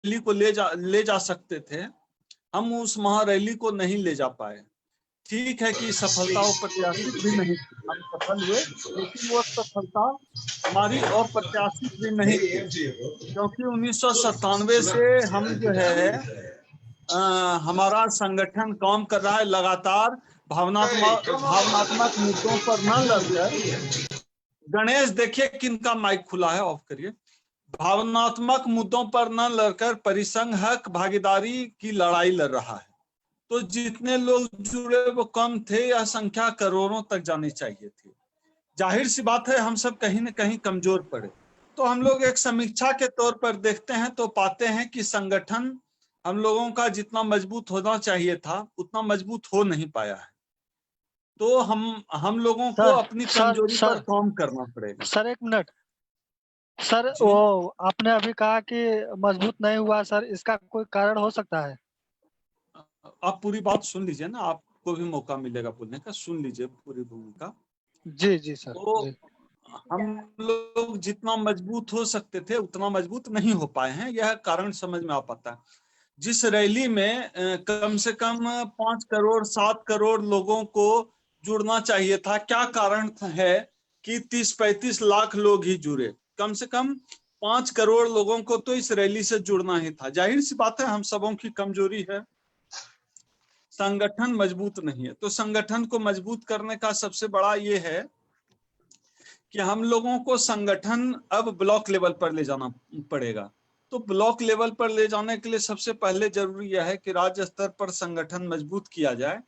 Rally को ले जा सकते थे, हम उस महारैली को नहीं ले जा पाए। ठीक है कि सफलता अप्रत्याशित भी नहीं थी, हम सफल हुए, लेकिन वो सफलता हमारी अप्रत्याशित भी नहीं थी, क्योंकि 1997 से हम जो है हमारा संगठन काम कर रहा है लगातार भावनात्मक मुद्दों पर न लड़कर। गणेश देखिए किनका माइक खुला है, ऑफ करिए। भावनात्मक मुद्दों पर न लड़कर परिसंघ हक भागीदारी की लड़ाई लड़ रहा है। तो जितने लोग जुड़े वो कम थे, यह संख्या करोड़ों तक जानी चाहिए थी। जाहिर सी बात है हम सब कहीं न कहीं कमजोर पड़े। तो हम लोग एक समीक्षा के तौर पर देखते हैं तो पाते हैं कि संगठन हम लोगों का जितना मजबूत होना चाहिए था उतना मजबूत हो नहीं पाया है। तो हम लोगों को अपनी कमजोरी पर काम करना पड़ेगा। सर एक मिनट सर, वो आपने अभी कहा कि मजबूत नहीं हुआ सर, इसका कोई कारण हो सकता है? आप पूरी बात सुन लीजिए ना, आपको भी मौका मिलेगा बोलने का, सुन लीजिए पूरी भूमिका। जी जी सर। तो जी। हम लोग जितना मजबूत हो सकते थे उतना मजबूत नहीं हो पाए हैं, यह कारण समझ में आ पाता है। जिस रैली में कम से कम 5 करोड़ 7 करोड़ लोगों को जुड़ना चाहिए था, क्या कारण है कि 30-35 लाख लोग ही जुड़े? कम से कम 5 करोड़ लोगों को तो इस रैली से जुड़ना ही था। जाहिर सी बात है हम सबों की कमजोरी है, संगठन मजबूत नहीं है। तो संगठन को मजबूत करने का सबसे बड़ा ये है कि हम लोगों को संगठन अब ब्लॉक लेवल पर ले जाना पड़ेगा। तो ब्लॉक लेवल पर ले जाने के लिए सबसे पहले जरूरी यह है कि राज्य स्तर पर संगठन मजबूत किया जाए,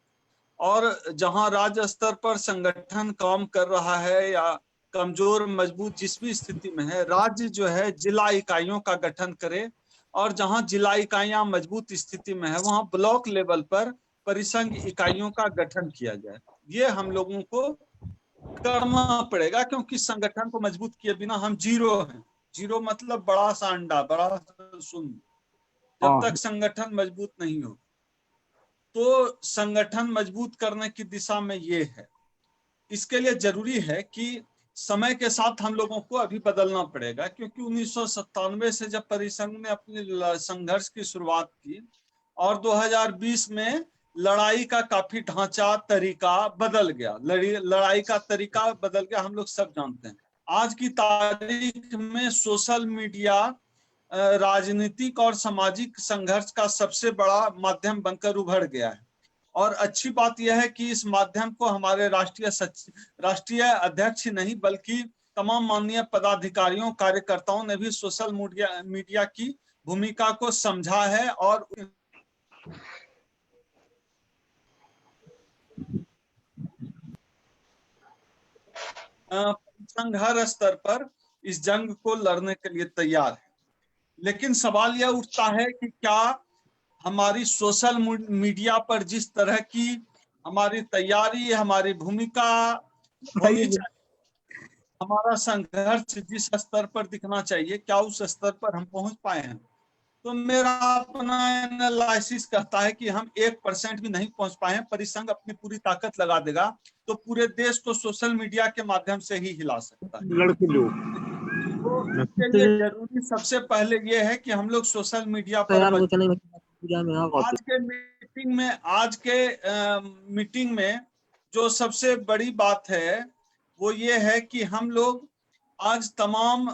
और जहां राज्य स्तर पर संगठन काम कर रहा है या कमजोर मजबूत जिस भी स्थिति में है, राज्य जो है जिला इकाइयों का गठन करे, और जहां जिला इकाइयां मजबूत स्थिति में है वहां ब्लॉक लेवल पर परिसंघ इकाइयों का गठन किया जाए। ये हम लोगों को करना पड़ेगा, क्योंकि संगठन को मजबूत किए बिना हम जीरो हैं। जीरो मतलब बड़ा सा अंडा, बड़ा सा शून्य। जब तक संगठन मजबूत नहीं हो, तो संगठन मजबूत करने की दिशा में ये है। इसके लिए जरूरी है कि समय के साथ हम लोगों को अभी बदलना पड़ेगा, क्योंकि 1997 से जब परिसंघ ने अपने संघर्ष की शुरुआत की और 2020 में लड़ाई का काफी ढांचा तरीका बदल गया, लड़ाई का तरीका बदल गया, हम लोग सब जानते हैं। आज की तारीख में सोशल मीडिया राजनीतिक और सामाजिक संघर्ष का सबसे बड़ा माध्यम बनकर उभर गया है। और अच्छी बात यह है कि इस माध्यम को हमारे राष्ट्रीय अध्यक्ष नहीं बल्कि तमाम माननीय पदाधिकारियों कार्यकर्ताओं ने भी सोशल मीडिया की भूमिका को समझा है, और संघ हर स्तर पर इस जंग को लड़ने के लिए तैयार है। लेकिन सवाल यह उठता है कि क्या हमारी सोशल मीडिया पर जिस तरह की हमारी तैयारी, हमारी भूमिका होनी चाहिए, हमारा संघर्ष जिस स्तर पर दिखना चाहिए, क्या उस स्तर पर हम पहुंच पाए हैं? तो मेरा अपना एनालिसिस कहता है कि हम 1% भी नहीं पहुंच पाए हैं। परिसंघ अपनी पूरी ताकत लगा देगा तो पूरे देश को सोशल मीडिया के माध्यम से ही हिला सकता है। तो इसके लिए जरूरी सबसे पहले ये है कि हम लोग सोशल मीडिया पर आज के मीटिंग में जो सबसे बड़ी बात है वो ये है कि हम लोग आज तमाम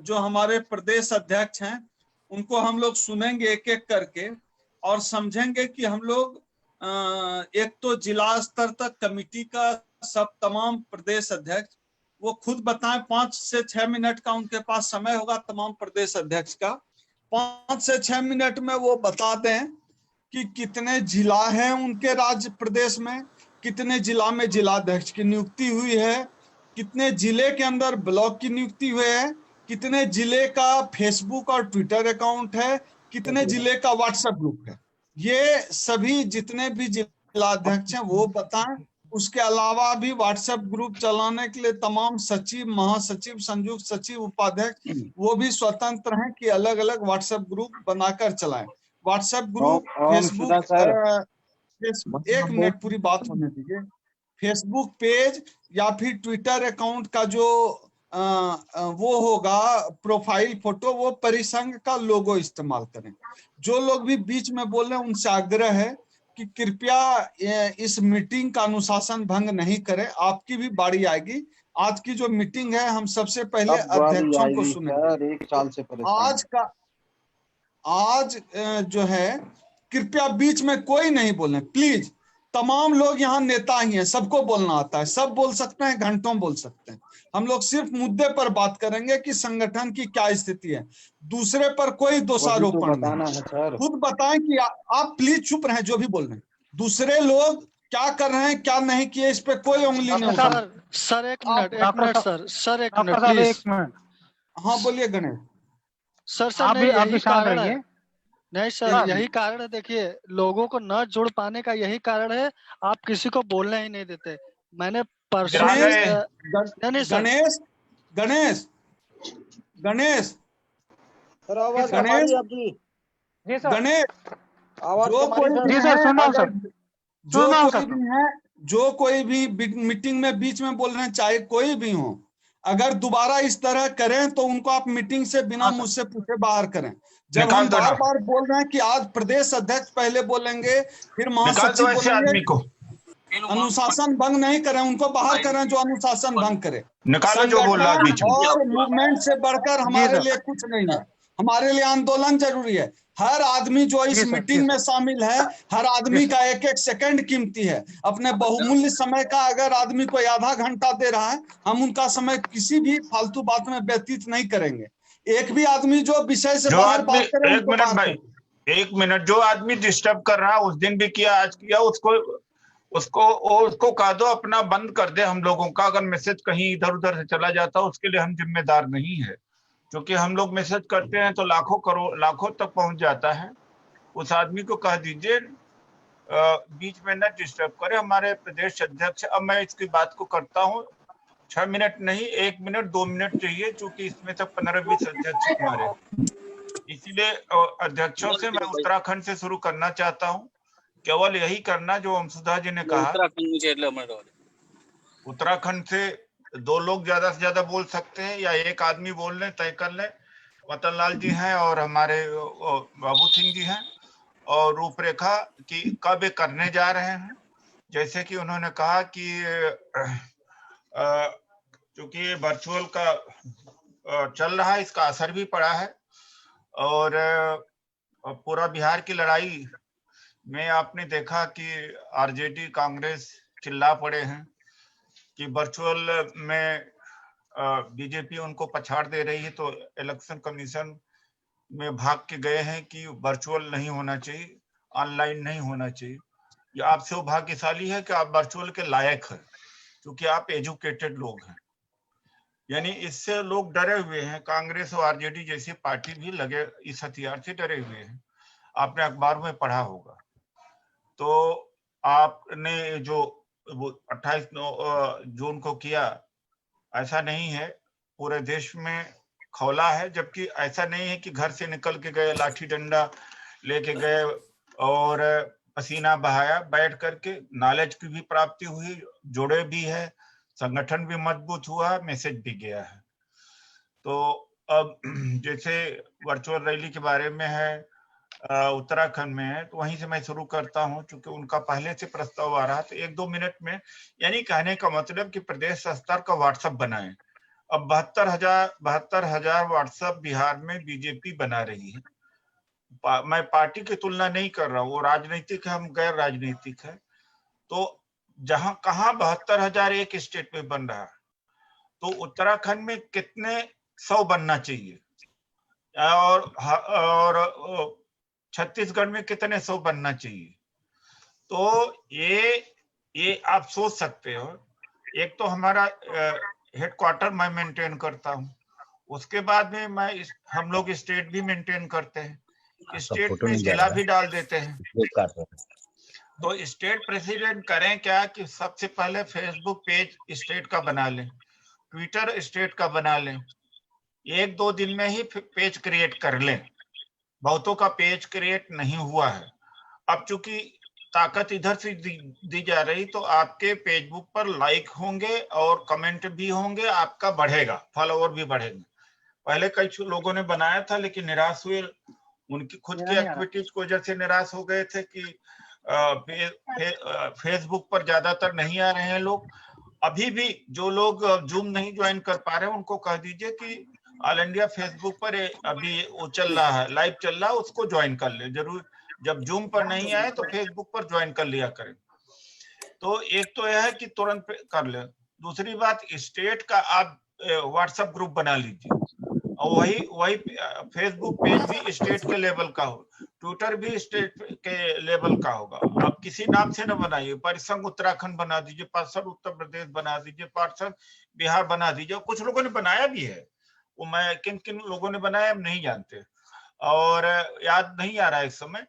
जो हमारे प्रदेश अध्यक्ष हैं उनको हम लोग सुनेंगे एक एक करके, और समझेंगे कि हम लोग एक तो जिला स्तर तक कमेटी का सब तमाम प्रदेश अध्यक्ष वो खुद बताएं, 5 से 6 मिनट का उनके पास समय होगा तमाम प्रदेश अध्यक्ष का। 5 से 6 मिनट में वो बता दें कि कितने जिला हैं उनके राज्य प्रदेश में, कितने जिला में जिलाध्यक्ष की नियुक्ति हुई है, कितने जिले के अंदर ब्लॉक की नियुक्ति हुई है, कितने जिले का फेसबुक और ट्विटर अकाउंट है, कितने जिले का व्हाट्सएप ग्रुप है। ये सभी जितने भी जिलाध्यक्ष हैं वो बताएं। उसके अलावा भी व्हाट्सएप ग्रुप चलाने के लिए तमाम सचिव, महासचिव, संयुक्त सचिव, उपाध्यक्ष वो भी स्वतंत्र हैं कि अलग अलग व्हाट्सएप ग्रुप बनाकर चलाएं। व्हाट्सएप ग्रुप, फेसबुक, एक मिनट पूरी बात होने दीजिए। फेसबुक पेज या फिर ट्विटर अकाउंट का जो वो होगा प्रोफाइल फोटो, वो परिसंघ का लोगो इस्तेमाल करें। जो लोग भी बीच में बोल रहे हैं उनसे आग्रह है कि कृपया इस मीटिंग का अनुशासन भंग नहीं करें। आपकी भी बारी आएगी। आज की जो मीटिंग है हम सबसे पहले अब बारी अध्यक्षों को आएगी सुनेंगे। सर, 1 साल से परेशान आज का आज जो है कृपया बीच में कोई नहीं बोलना प्लीज। तमाम लोग यहाँ नेता ही हैं, सबको बोलना आता है, सब बोल सकते हैं, घंटों बोल सकते हैं। हम लोग सिर्फ मुद्दे पर बात करेंगे कि संगठन की क्या स्थिति है, दूसरे पर कोई वही तो दोषारोपण नहीं। बताना है सर। खुद बताएं कि आप प्लीज चुप रहें, जो भी बोल रहे हैं। दूसरे लोग क्या कर रहे हैं क्या नहीं किए इस पे कोई उंगली नहीं उठाना। सर एक मिनट सर एक मिनट डॉक्टर साहब प्लीज। 1 मिनट। हाँ बोलिए गणेश। सर आप नहीं, भी यही शांत कारण है। रहिए। नहीं सर, यही कारण है। देखिए, लोगों को न जोड़ पाने का यही कारण है, आप किसी को बोलने ही नहीं देते। मैंने परसों गणेश नहीं सर, गणेश गणेश गणेश सर आवाज कम आ गणेश रही है आपकी। जी सर। गणेश आवाज जो कम आ रही कोई है भी जी सर। सर, है, सुन रहा हूँ अगर सर। जो सुन रहा हूँ कोई सर। भी है, जो कोई भी मीटिंग में बीच में बोल रहे हैं, चाहे कोई भी हो, अगर दोबारा इस तरह करें तो उनको आप मीटिंग से बिना हाँ सर। मुझसे पूछे बाहर करें। जब निकाल हम दो बार ना। बार बोल रहे हैं कि आज प्रदेश अध्यक्ष पहले बोलेंगे, फिर निकाल दो महासचिव ऐसे बोलेंगे, आदमी को, अनुशासन भंग नहीं करें, उनको बाहर करें जो अनुशासन भंग करे। निकालो जो बोल रहा है बीच संगठन में। और मूवमेंट से बढ़कर जी हमारे सर। लिए कुछ नहीं है। हमारे लिए आंदोलन जरूरी है। हर आदमी जो इस जी सर, मीटिंग जी में शामिल है, हर आदमी जी का एक एक सेकंड कीमती है। अपने बहुमूल्य समय का अगर आदमी कोई आधा घंटा दे रहा है, हम उनका समय किसी भी फालतू बात में व्यतीत नहीं करेंगे। एक भी आदमी जो विषय से जो बाहर आदमी, बात करे एक उनको मिनट बाहर भाई, करें। 1 मिनट, जो आदमी डिस्टर्ब कर रहा है उस दिन भी किया, आज किया, उसको उसको कह दो अपना बंद कर दे। हम लोगों का अगर मैसेज कहीं इधर उधर से चला जाता है उसके लिए हम जिम्मेदार नहीं है, क्योंकि हम लोग मैसेज करते हैं तो लाखों करोड़ लाखों तक पहुंच जाता है। उस आदमी को कह दीजिए बीच में न डिस्टर्ब करे। हमारे प्रदेश अध्यक्ष, अब मैं इसकी बात को करता हूँ, 6 मिनट नहीं, 1 मिनट 2 मिनट चाहिए, क्योंकि इसमें से 15-20 अध्यक्ष हमारे, इसीलिए अध्यक्षों से मैं उत्तराखंड से शुरू करना चाहता हूँ। केवल यही करना जो अमसुधा जी ने कहा, उत्तराखंड से 2 लोग ज्यादा से ज्यादा बोल सकते हैं या 1 आदमी बोल लें, तय कर लें। वतन लाल जी हैं और हमारे बाबू सिंह जी हैं, और रूपरेखा की कब ये करने जा रहे हैं। जैसे कि उन्होंने कहा कि क्योंकि वर्चुअल का चल रहा है, इसका असर भी पड़ा है, और पूरा बिहार की लड़ाई में आपने देखा कि आरजेडी कांग्रेस चिल्ला पड़े हैं कि वर्चुअल में बीजेपी उनको पछाड़ दे रही है, तो इलेक्शन कमीशन में भाग के गए हैं कि वर्चुअल नहीं होना चाहिए, ऑनलाइन नहीं होना चाहिए। ये आप सौभाग्यशाली है कि आप वर्चुअल के लायक हैं, क्योंकि आप एजुकेटेड लोग हैं। यानी इससे लोग डरे हुए हैं, कांग्रेस और आरजेडी जैसी पार्टी भी लगे इस हथियार से डरे हुए हैं। आपने अखबार में पढ़ा होगा। तो आपने जो 28 जून को किया, ऐसा नहीं है, पूरे देश में खौला है। जबकि ऐसा नहीं है कि घर से निकल के गए, लाठी डंडा लेके गए और पसीना बहाया, बैठ करके नॉलेज की भी प्राप्ति हुई, जुड़े भी है, संगठन भी मजबूत हुआ, मैसेज भी गया है। तो अब जैसे वर्चुअल रैली के बारे में है, उत्तराखंड में है, तो वहीं से मैं शुरू करता हूं, क्योंकि उनका पहले से प्रस्ताव आ रहा। तो 1-2 मिनट में, यानी कहने का मतलब कि प्रदेश स्तर का व्हाट्सएप बनाएं। अब 72,000 व्हाट्सएप बिहार में बीजेपी बना रही है। मैं पार्टी की तुलना नहीं कर रहा हूँ, वो राजनीतिक है, हम गैर राजनीतिक है। तो जहां कहाँ 72,000 एक स्टेट में बन रहा है, तो उत्तराखंड में कितने 100 बनना चाहिए, और छत्तीसगढ़ में कितने 100 बनना चाहिए। तो ये आप सोच सकते हो। एक तो हमारा हेडक्वार्टर मैं मेंटेन करता हूँ, उसके बाद में हम लोग स्टेट भी मेंटेन करते हैं, स्टेट में जिला भी डाल देते हैं। तो स्टेट प्रेसिडेंट करें क्या कि सबसे पहले फेसबुक पेज स्टेट का बना लें, ट्विटर स्टेट का बना लें, 1-2 दिन में ही पेज क्रिएट कर लें। बहुतों का पेज क्रिएट नहीं हुआ है। अब चूंकि ताकत इधर से दी जा रही तो आपके फेसबुक पर लाइक होंगे और कमेंट भी होंगे, आपका बढ़ेगा, फॉलोवर भी बढ़ेंगे। पहले कई लोगों ने बनाया था लेकिन निराश हुए, उनकी खुद की एक्टिविटीज की वजह से निराश हो गए थे कि फेसबुक पर ज्यादातर नहीं आ रहे हैं लोग। अभी भी जो लोग जूम नहीं ज्वाइन कर पा रहे हैं उनको कह दीजिए कि ऑल इंडिया फेसबुक पर अभी वो चल रहा है, लाइव चल रहा है, उसको ज्वाइन कर ले जरूर। जब जूम पर नहीं आए तो फेसबुक पर ज्वाइन कर लिया करें। तो एक तो यह है कि तुरंत कर ले। दूसरी बात, स्टेट का आप व्हाट्सएप ग्रुप बना लीजिए और वही फेसबुक पेज भी स्टेट के लेवल का हो, ट्विटर भी स्टेट के लेवल का होगा। आप किसी नाम से न बनाइए, परिसंघ उत्तराखंड बना दीजिए, परिसंघ उत्तर प्रदेश बना दीजिए, परिसंघ बिहार बना दीजिए। कुछ लोगों ने बनाया भी है, वो मैं किन किन लोगों ने बनाया हम नहीं जानते और याद नहीं आ रहा है इस समय।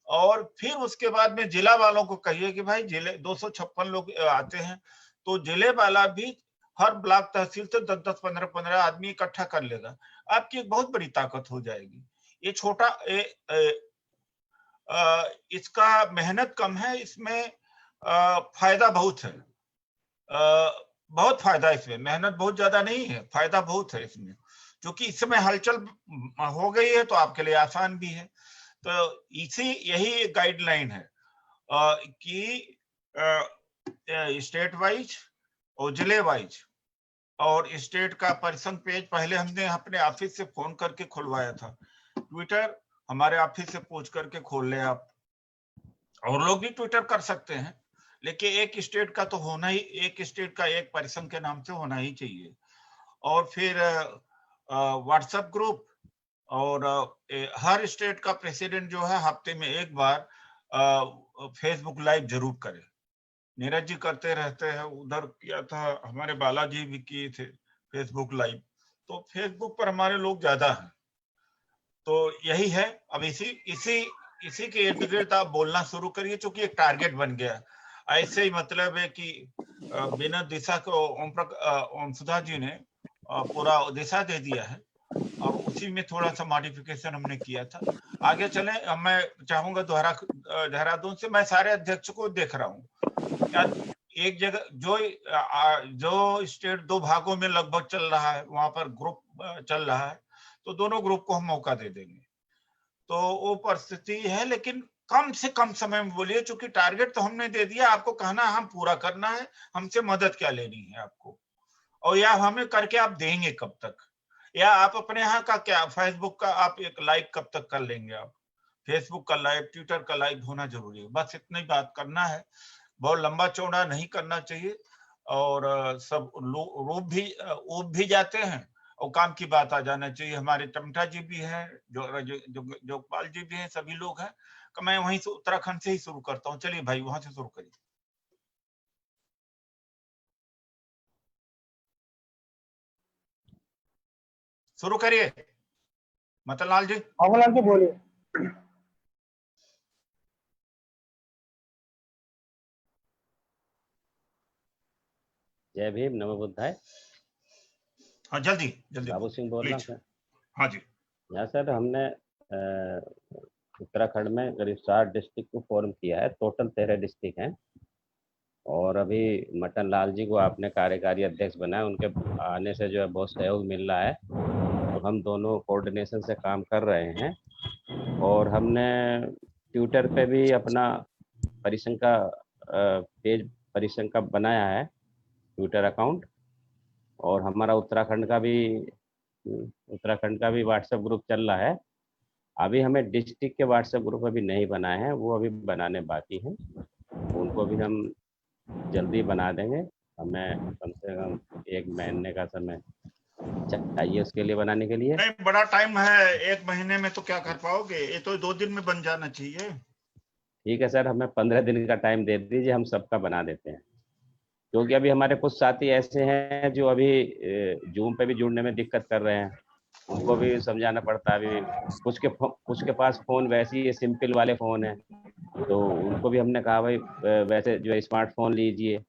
और फिर उसके बाद में जिला वालों को कहिए कि भाई जिले 256 लोग आते हैं तो जिले वाला भी हर ब्लॉक तहसील से 10-10, 15-15 आदमी इकट्ठा कर लेगा, आपकी एक बहुत बड़ी ताकत हो जाएगी। ये छोटा इसका मेहनत कम है, इसमें फायदा बहुत है, बहुत फायदा इसमें, मेहनत बहुत ज्यादा नहीं है, फायदा बहुत है इसमें, क्योंकि इस समय हलचल हो गई है तो आपके लिए आसान भी है। तो यही गाइडलाइन है कि स्टेट वाइज और जिले वाइज और स्टेट का परिसंघ पेज पहले हमने अपने ऑफिस से फोन करके खुलवाया था, ट्विटर हमारे ऑफिस से पूछ करके खोल ले आप, और लोग भी ट्विटर कर सकते हैं, लेकिन एक स्टेट का तो होना ही, एक स्टेट का एक परिसंघ के नाम से होना ही चाहिए। और फिर व्हाट्सएप ग्रुप, और हर स्टेट का प्रेसिडेंट जो है हफ्ते में एक बार फेसबुक लाइव जरूर करे। नीरज जी करते रहते हैं, उधर किया था, हमारे बालाजी भी किए थे फेसबुक लाइव। तो फेसबुक पर हमारे लोग ज्यादा हैं, तो यही है। अब इसी के इर्द गिर्द आप बोलना शुरू करिए, क्योंकि एक टारगेट बन गया। ऐसे ही मतलब है कि बिना दिशा को ओम सुधा जी ने पूरा दिशा दे दिया है और उसी में थोड़ा सा मॉडिफिकेशन हमने किया था। आगे चले, मैं चाहूंगा देहरादून से, मैं सारे अध्यक्ष को देख रहा हूँ, एक जगह जो स्टेट 2 भागों में लगभग चल रहा है, वहां पर ग्रुप चल रहा है, तो दोनों ग्रुप को हम मौका दे देंगे। तो वो परिस्थिति है, लेकिन कम से कम समय में बोलिए, क्योंकि टारगेट तो हमने दे दिया, आपको कहना हम पूरा करना है, हमसे मदद क्या लेनी है आपको, और या हमें करके आप देंगे कब तक, या आप अपने यहाँ का क्या फेसबुक का आप एक लाइव कब तक कर लेंगे। आप फेसबुक का लाइव, ट्विटर का लाइव होना जरूरी है, बस इतनी बात करना है, बहुत लंबा चौड़ा नहीं करना चाहिए। और सब ऊब भी जाते हैं और काम की बात आ जाना चाहिए। हमारे टमटा जी भी हैं, जोगपाल जी भी हैं, सभी लोग हैं। मैं वहीं से उत्तराखंड से ही शुरू करता हूँ। चलिए भाई, वहां से शुरू करिए। शुरू करिए मतनलाल जी। अमरलाल जी बोलिए। जय भीम, नमो बुद्धाय। हाँ, जल्दी जल्दी बाबू सिंह बोल रहा हूँ सर। हाँ जी। यहाँ सर हमने उत्तराखंड में करीब 60 डिस्ट्रिक्ट को फॉर्म किया है, टोटल 13 डिस्ट्रिक्ट हैं। और अभी मटन लाल जी को आपने कार्यकारी अध्यक्ष बनाया, उनके आने से जो है बहुत सहयोग मिल रहा है, तो हम दोनों कोऑर्डिनेशन से काम कर रहे हैं। और हमने ट्विटर पे भी अपना परिसंघ का पेज परिसंघ का बनाया है, ट्विटर अकाउंट। और हमारा उत्तराखंड का भी व्हाट्सएप ग्रुप चल रहा है। अभी हमें डिस्ट्रिक्ट के व्हाट्सएप ग्रुप अभी नहीं बनाए हैं, वो अभी बनाने बाकी हैं, उनको भी हम जल्दी बना देंगे। हमें कम से कम 1 महीने का समय चाहिए उसके लिए बनाने के लिए। नहीं, बड़ा टाइम है, 1 महीने में तो क्या कर पाओगे, ये तो 2 दिन में बन जाना चाहिए। ठीक है सर, हमें 15 दिन का टाइम दे दीजिए, हम सबका बना देते हैं। क्योंकि अभी हमारे कुछ साथी ऐसे हैं जो अभी जूम पे भी जुड़ने में दिक्कत कर रहे हैं, उनको भी समझाना पड़ता है। अभी कुछ के पास फोन वैसे ही सिंपल वाले फोन है, तो उनको भी हमने कहा भाई वैसे जो है स्मार्टफोन लीजिए,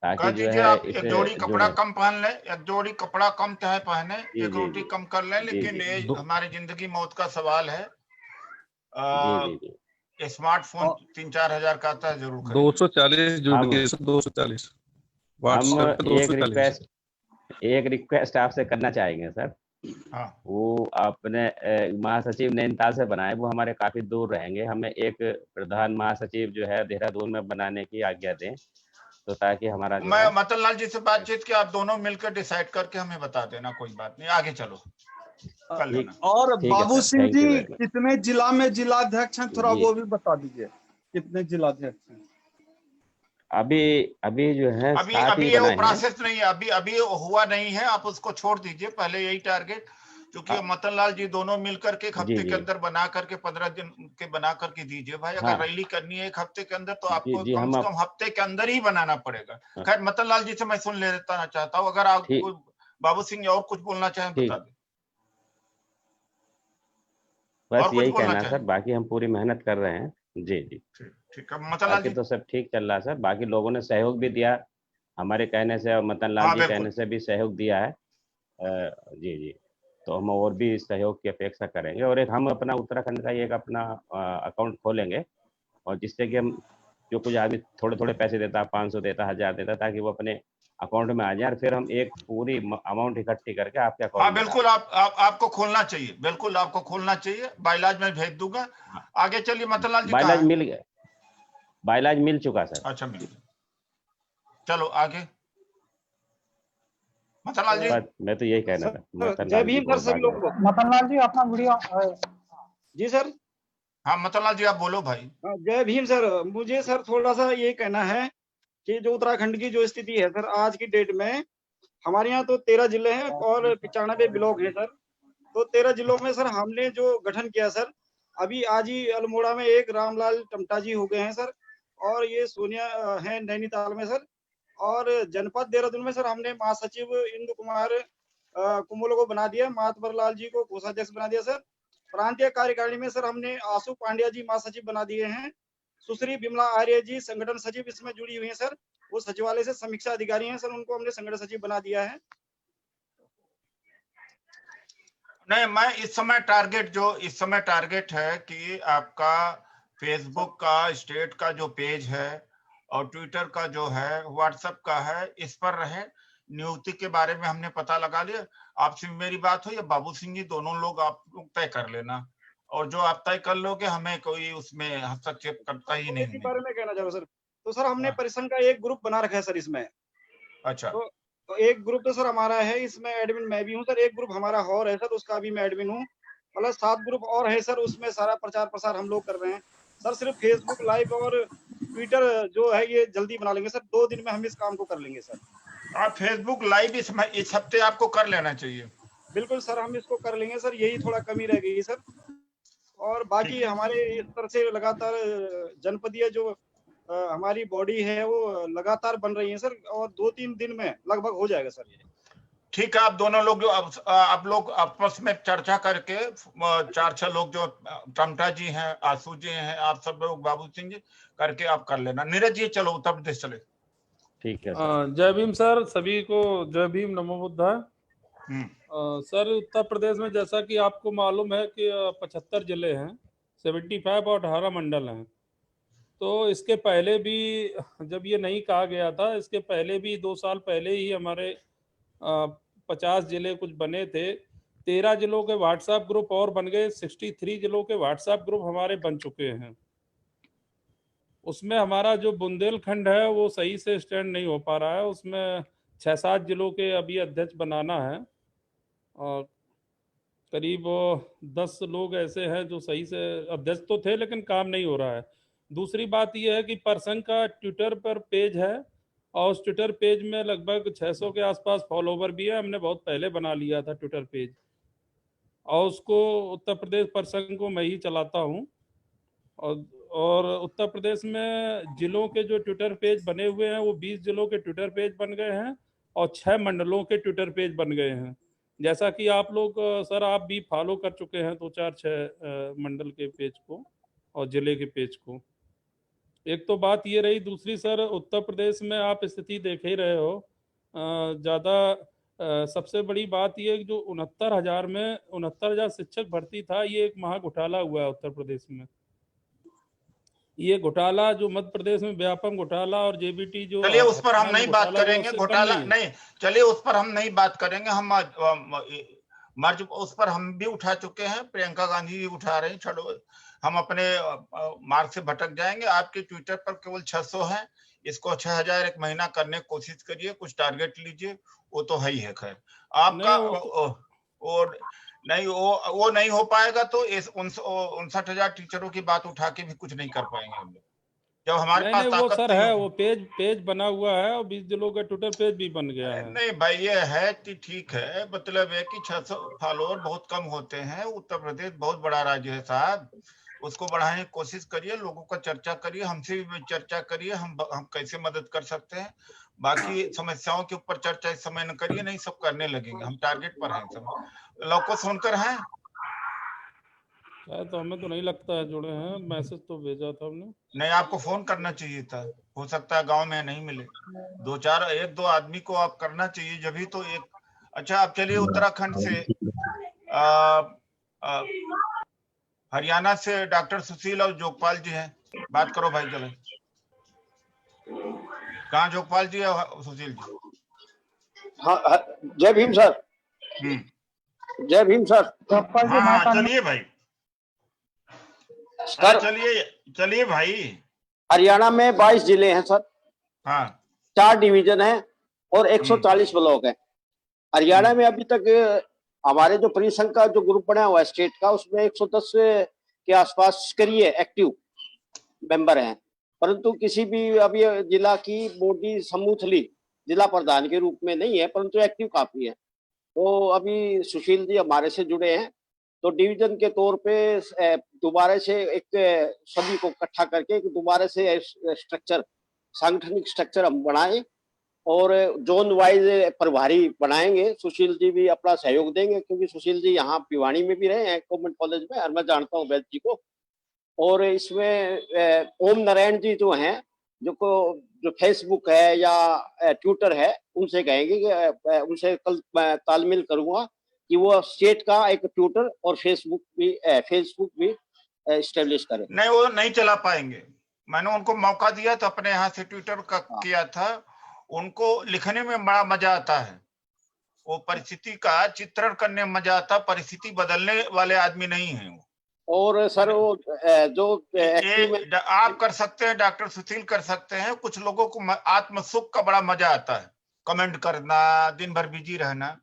ताकि जो है आप इसे एक जोड़ी कपड़ा कम पहन ले, एक जोड़ी कपड़ा कम चाहे पहने, एक रोटी कम कर ले, लेकिन ये हमारी जिंदगी मौत का सवाल है। स्मार्टफोन 3-4 हजार का आता है, जरूर खरीदें। 240 जुड़ हम- गए, 240 हम व्हाट्सएप पे एक रिक्वेस्ट आपसे करना चाहेंगे सर। हाँ वो आपने महासचिव नैनीताल से बनाए, वो हमारे काफी दूर रहेंगे, हमें एक प्रधान महासचिव जो है देहरादून में बनाने की आज्ञा दें, तो ताकि हमारा जो मैं है मदन लाल जी से बातचीत की, आप दोनों मिलकर डिसाइड करके हमें बता देना, कोई बात नहीं, आगे चलो कर लेना। और ठीक है Babu sir, Singh thank you ji very much। कितने जिला में जिलाध्यक्ष हैं, थोड़ा जी। वो भी बता दीजिए, कितने जिलाध्यक्ष हैं? अभी जो है अभी 7 अभी ही ये वो बनाए हैं। प्रोसेस नहीं है, अभी हुआ नहीं है, आप उसको छोड़ दीजिए पहले, यही टारगेट, क्योंकि मदन लाल जी दोनों मिलकर के एक हफ्ते जी, के जी। अंदर बना करके 15 दिन के बना करके दीजिए भाई। हाँ। अगर रैली करनी है एक हफ्ते के अंदर तो जी, आपको जी, कम हम से कम हफ्ते के अंदर ही बनाना पड़ेगा। हाँ। खैर मदन लाल जी से मैं सुन लेना चाहता हूँ, अगर आप ठीक। बाबू सिंह और कुछ बोलना चाहें ठीक। बता दें। बस और कुछ यही बोलना कहना है चाहें? सर, बाकी हम पूरी मेहनत कर रहे हैं। जी जी, ठीक है मदन लाल बाकी जी। तो सब ठीक चल रहा है सर, बाकी लोगों ने सहयोग भी दिया हमारे कहने से, और मदन लाल हाँ, जी बिल्कुल। कहने से भी सहयोग दिया है। जी जी, तो हम और भी सहयोग की अपेक्षा करेंगे, और एक हम अपना उत्तराखंड का एक अपना अकाउंट खोलेंगे, और जिससे कि हम जो कुछ आदमी थोड़े थोड़े पैसे देता, 500 देता, 1000 देता, ताकि वो अपने अकाउंट में आ जाए, और फिर हम एक पूरी अमाउंट इकट्ठी करके आपके अकाउंट हाँ में बिल्कुल, आपको खोलना चाहिए, बिल्कुल आपको खोलना चाहिए, बाइलाज में भेज दूंगा। आगे चलिए मदन लाल जी। बाइलाज मिल गया, बाइलाज मिल चुका सर। अच्छा मिल गया, चलो आगे मदन लाल जी। बस मैं तो यही कहना था। मदन जय लाल जी भीम को सर सभी बाद लोग में। को। मदन लाल जी अपना वीडियो जी सर। हाँ मदन लाल जी आप बोलो भाई। जय भीम सर। मुझे सर थोड़ा सा ये कहना है कि जो उत्तराखंड की जो स्थिति है सर आज की डेट में, हमारे यहाँ तो 13 जिले हैं और 95 ब्लॉक हैं सर। तो 13 जिलों में सर हमने जो गठन किया सर, अभी आज ही अल्मोड़ा में एक रामलाल टमटा जी हो गए हैं सर, और ये सोनिया है नैनीताल में सर, और जनपद देहरादून में सर हमने महासचिव इंदु कुमार कुमोल को बना दिया, मातवर लाल जी को कोषाध्यक्ष बना दिया सर। प्रांतीय कार्यकारिणी में सर हमने आशु पांड्या जी महासचिव बना दिए हैं। सुश्री बिमला आर्य जी संगठन सचिव इसमें जुड़ी हुई हैं सर, वो सचिवालय से समीक्षा अधिकारी हैं सर, उनको हमने संगठन सचिव बना दिया है। नहीं, मैं इस समय टारगेट है कि आपका फेसबुक का स्टेट का जो पेज है और ट्विटर का जो है, व्हाट्सएप का है, इस पर रहे। नियुक्ति के बारे में हमने पता लगा लिया, आपसे मेरी बात हुई, बाबू सिंह जी दोनों लोग आप लोग तय कर लेना, और जो आप तय कर लोगे हमें कोई उसमें हस्तक्षेप करता ही नहीं। इसी बारे में कहना चाह रहा हूं सर। तो सर हमने हाँ। परिसंघ का एक ग्रुप बना रखा है सर इसमें। अच्छा, तो एक ग्रुप तो सर हमारा है, इसमें एडमिन मैं भी हूँ सर। एक ग्रुप हमारा और है सर, उसका भी मैं एडमिन हूँ। मतलब 7 ग्रुप और है सर, उसमें सारा प्रचार प्रसार हम लोग कर रहे हैं सर। सिर्फ फेसबुक लाइव और ट्विटर जो है ये जल्दी बना लेंगे सर, 2 दिन में हम इस काम को कर लेंगे सर। आप फेसबुक लाइव इस हफ्ते आपको कर लेना चाहिए। बिल्कुल सर, हम इसको कर लेंगे सर, यही थोड़ा कमी रह गई सर। और बाकी हमारे इस तरह से लगातार जनपदीय जो हमारी बॉडी है वो लगातार बन रही है सर, और 2-3 दिन में लगभग हो जाएगा सर ये। ठीक है, आप दोनों लोग जो आप लोग आपस में चर्चा करके 4-6 लोग जो टमटा जी हैं, आशु जी हैं, आप सब लोग बाबू सिंह जी करके आप कर लेना। नीरज जी चलो उत्तर प्रदेश चले। ठीक है सर। जय भीम सर, सभी को जय भीम, नमो बुद्धाय। सर उत्तर प्रदेश में जैसा कि आपको मालूम है कि 75 जिले हैं, 75 और 18 मंडल हैं। तो इसके पहले भी जब ये नहीं कहा गया था, इसके पहले भी 2 साल पहले ही हमारे 50 जिले कुछ बने थे। 13 जिलों के व्हाट्सएप ग्रुप और बन गए, 63 जिलों के व्हाट्सएप ग्रुप हमारे बन चुके हैं। उसमें हमारा जो बुंदेलखंड है वो सही से स्टैंड नहीं हो पा रहा है, उसमें 6-7 जिलों के अभी अध्यक्ष बनाना है, और करीब 10 लोग ऐसे हैं जो सही से अध्यक्ष तो थे लेकिन काम नहीं हो रहा है। दूसरी बात यह है कि परिसंघ का ट्विटर पर पेज है, और उस ट्विटर पेज में लगभग 600 के आसपास फॉलोवर भी है। हमने बहुत पहले बना लिया था ट्विटर पेज, और उसको उत्तर प्रदेश परिसंघ को मैं ही चलाता हूँ। और उत्तर प्रदेश में जिलों के जो ट्विटर पेज बने हुए हैं वो 20 जिलों के ट्विटर पेज बन गए हैं, और 6 मंडलों के ट्विटर पेज बन गए हैं। जैसा कि आप लोग सर आप भी फॉलो कर चुके हैं 2-4-6 मंडल के पेज को और जिले के पेज को। एक तो बात ये रही। दूसरी सर, उत्तर प्रदेश में आप स्थिति देख ही रहे हो, ज़्यादा सबसे बड़ी बात ये कि जो 69,000 शिक्षक भर्ती था, ये एक महा घोटाला हुआ है उत्तर प्रदेश में। ये घोटाला जो मध्य प्रदेश में व्यापम घोटाला और जेबीटी जो चलिए उस पर हम नहीं बात घोटाला हुआ, करेंगे, उससे कम घोटाला नहीं है। नहीं, चलिए उस पर हम नहीं बात करेंगे। हम मर्ज उस पर हम भी उठा चुके हैं, प्रियंका गांधी भी उठा रही, छोड़ो हम अपने मार्ग से भटक जाएंगे। आपके ट्विटर पर केवल 600 है, इसको 6000 एक महीना करने की कोशिश करिए, कुछ टारगेट लीजिए, वो तो है ही है। खैर आपका और नहीं, वो नहीं हो पाएगा तो इस 59,000 टीचरों की बात उठा के भी कुछ नहीं कर पाएंगे हम लोग, जब हमारे पास वो ताकत सर नहीं है, होगी। वो पेज बना हुआ है और 20 जिलों का ट्विटर पेज भी बन गया है। नहीं भाई, ये है कि ठीक है, मतलब है कि 600 फॉलोअर बहुत कम होते हैं। उत्तर प्रदेश बहुत बड़ा राज्य है साहब, उसको बढ़ाने की कोशिश करिए, लोगों का चर्चा करिए, हमसे भी चर्चा करिए, हम कैसे मदद कर सकते हैं। बाकी समस्याओं के ऊपर चर्चा इस समय न करिए, नहीं सब करने लगेंगे, हम टारगेट पर हैं सब। लौको सोनकर हैं? शायद तो हमें तो नहीं लगता है जुड़े हैं, मैसेज तो भेजा था हमने। नहीं, आपको फोन करना चाहिए था, हो सकता है गांव में नहीं मिले, एक दो आदमी को आप करना चाहिए, जब भी तो एक। अच्छा, आप चलिए उत्तराखंड से हरियाणा से डॉक्टर सुशील और जोगपाल जी हैं, बात करो भाई। चलो, कहाँ जोगपाल जी और सुशील जी? हाँ, जय भीम सर। जय भीम सर। हाँ चलिए भाई सर, चलिए भाई। हरियाणा में 22 जिले हैं सर। हाँ, 4 डिवीजन हैं और 140 ब्लॉक हैं। हरियाणा में अभी तक हमारे जो परिसंघ का जो ग्रुप बना हुआ है स्टेट का, उसमें 110 के आसपास करिए एक्टिव मेंबर हैं, परंतु किसी भी अभी जिला की बॉडी समूथली जिला प्रधान के रूप में नहीं है, परंतु एक्टिव काफी है। तो अभी सुशील जी हमारे से जुड़े हैं, तो डिवीजन के तौर पे दोबारा से एक सभी को इकट्ठा करके एक दोबारा से स्ट्रक्चर, सांगठनिक स्ट्रक्चर हम बनाए और जोन वाइज प्रभारी बनाएंगे। सुशील जी भी अपना सहयोग देंगे, क्योंकि सुशील जी यहाँ भिवानी में भी रहे हैं गवर्नमेंट कॉलेज में, और मैं जानता हूँ वैद्य जी को। और इसमें ओम नारायण जी जो हैं, जो फेसबुक है या ट्विटर है, उनसे कहेंगे कि उनसे कल तालमेल करूंगा कि वो स्टेट का एक ट्विटर और फेसबुक भी एस्टेब्लिश करें। नहीं, वो नहीं चला पाएंगे। मैंने उनको मौका दिया तो अपने यहाँ से ट्विटर का किया था। उनको लिखने में बड़ा मजा आता है, वो परिस्थिति का चित्रण करने में मजा आता, परिस्थिति बदलने वाले आदमी नहीं है वो। और सर वो जो आप कर सकते हैं, डॉक्टर सुशील कर सकते हैं। कुछ लोगों को आत्म सुख का बड़ा मजा आता है, कमेंट करना, दिन भर बिजी रहना।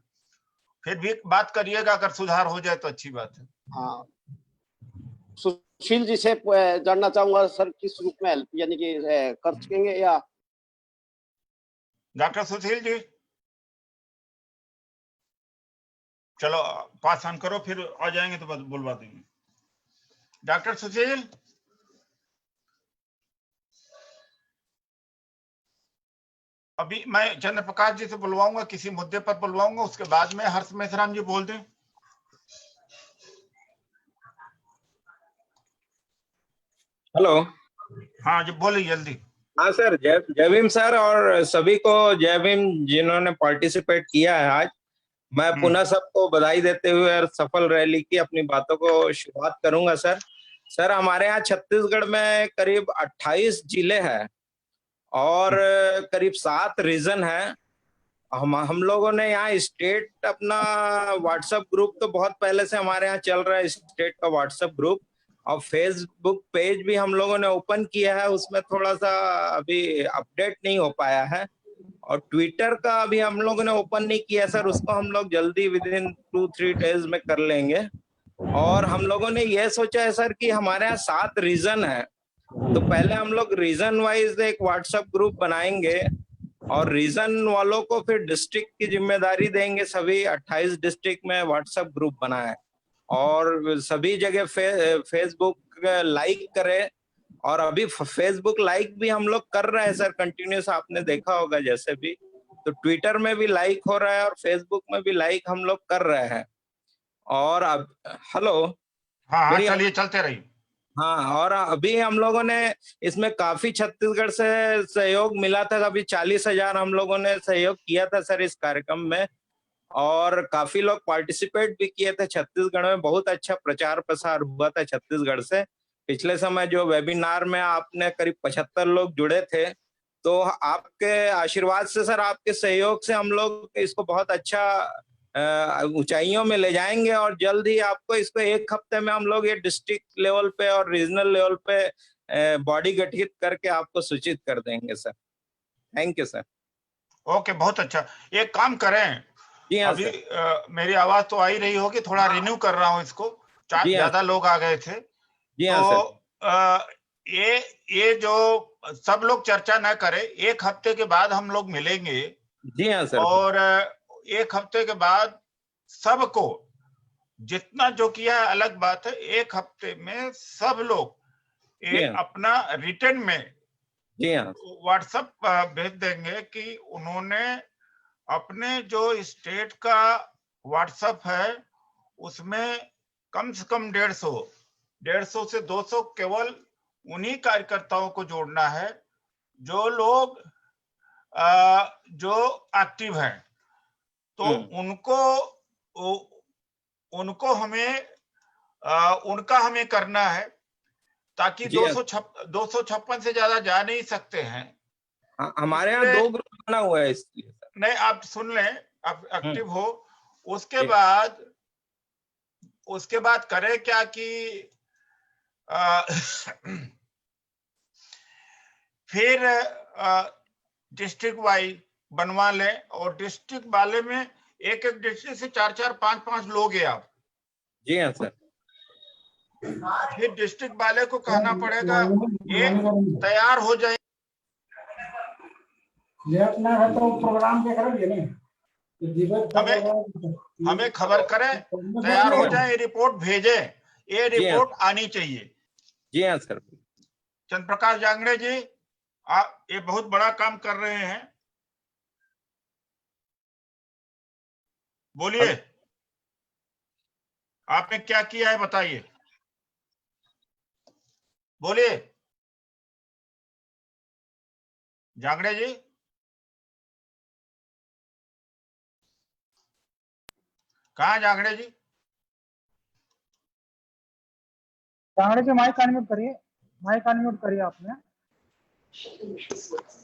फिर भी बात करिएगा, अगर सुधार हो जाए तो अच्छी बात है। हाँ, सुशील जी से जानना चाहूंगा सर, किस रूप में हेल्प यानी कि कर सकेंगे या? डॉक्टर सुशील जी, चलो पास ऑन करो, फिर आ जाएंगे तो बुलवा देंगे। डॉक्टर सुशील, अभी मैं चंद्र प्रकाश जी से बुलवाऊंगा, किसी मुद्दे पर बुलवाऊंगा, उसके बाद में हर्ष मेश्राम जी बोल दें। हेलो, हाँ जी, बोलिए जल्दी। हाँ सर, जय भीम सर, और सभी को जय भीम जिन्होंने पार्टिसिपेट किया है आज। मैं पुनः सबको बधाई देते हुए और सफल रैली की अपनी बातों को शुरुआत करूंगा सर, हमारे यहाँ छत्तीसगढ़ में करीब 28 जिले हैं और करीब 7 रीजन है। हम लोगों ने यहाँ स्टेट अपना व्हाट्सएप ग्रुप तो बहुत पहले से हमारे यहाँ चल रहा है, स्टेट का व्हाट्सएप ग्रुप, और फेसबुक पेज भी हम लोगों ने ओपन किया है। उसमें थोड़ा सा अभी अपडेट नहीं हो पाया है, और ट्विटर का अभी हम लोगों ने ओपन नहीं किया सर, उसको हम लोग जल्दी विद इन 2-3 डेज में कर लेंगे। और हम लोगों ने यह सोचा है सर कि हमारे यहाँ 7 रीजन है, तो पहले हम लोग रीजन वाइज एक व्हाट्सएप ग्रुप बनाएंगे और रीजन वालों को फिर डिस्ट्रिक्ट की जिम्मेदारी देंगे। सभी 28 डिस्ट्रिक्ट में व्हाट्सएप ग्रुप बनाए और सभी जगह फेसबुक लाइक करें। और अभी फेसबुक लाइक भी हम लोग कर रहे हैं सर कंटिन्यूस, आपने देखा होगा जैसे भी, तो ट्विटर में भी लाइक हो रहा है और फेसबुक में भी लाइक हम लोग कर रहे हैं। और अब हेलो, हाँ, चलिए चलते रहिए। हाँ, और अभी हम लोगों ने इसमें काफी छत्तीसगढ़ से सहयोग मिला था, अभी 40,000 हम लोगों ने सहयोग किया था सर इस कार्यक्रम में, और काफी लोग पार्टिसिपेट भी किए थे। छत्तीसगढ़ में बहुत अच्छा प्रचार प्रसार हुआ था छत्तीसगढ़ से। पिछले समय जो वेबिनार में आपने करीब 75 लोग जुड़े थे, तो आपके आशीर्वाद से सर, आपके सहयोग से हम लोग इसको बहुत अच्छा ऊंचाइयों में ले जाएंगे और जल्द ही आपको इसको 1 हफ्ते में हम लोग ये डिस्ट्रिक्ट लेवल पे और रीजनल लेवल पे बॉडी गठित करके आपको सूचित कर देंगे sir. Thank you sir. Okay, बहुत अच्छा। एक काम करें, जी हाँ अभी सर। मेरी आवाज तो आ ही रही होगी, थोड़ा रिन्यू कर रहा हूँ इसको। जी हाँ ज्यादा लोग आ गए थे, जी हाँ तो सर। ये जो सब लोग चर्चा न करें, 1 हफ्ते के बाद हम लोग मिलेंगे जी हाँ सर। और 1 हफ्ते के बाद सबको जितना जो किया है अलग बात है, 1 हफ्ते में सब लोग जी हाँ। अपना रिटर्न में जी हाँ। व्हाट्सएप भेज देंगे कि उन्होंने अपने जो स्टेट का व्हाट्सएप है उसमें कम से कम 150 से 200 केवल उन्हीं कार्यकर्ताओं को जोड़ना है जो लोग जो एक्टिव हैं, तो उनको हमें उनका हमें करना है, ताकि जी हाँ। 256 से ज्यादा जा नहीं सकते हैं। हमारे यहाँ 2 ग्रुप बना हुआ है इसलिए सर। नहीं, आप सुन लें, आप एक्टिव हो। उसके बाद करें क्या कि फिर डिस्ट्रिक्ट वाइज बनवा लें और डिस्ट्रिक्ट वाले में एक डिस्ट्रिक्ट से 4-4, 5-5 लोग हैं आप। जी हाँ सर। फिर डिस्ट्रिक्ट वाले को कहना पड़ेगा एक तैयार हो जाए, प्रोग्राम हमें खबर करें, तैयार हो जाए, रिपोर्ट भेजें, ये रिपोर्ट आनी चाहिए। जी हाँ सर। चंद्र प्रकाश जांगड़े जी, आप ये बहुत बड़ा काम कर रहे हैं, बोलिए आपने क्या किया है, बताइए, बोलिए जांगड़े जी। कहाँ जांगड़े जी? जांगड़े जी माइक अनम्यूट करिए, माइक अनम्यूट करिए आपने।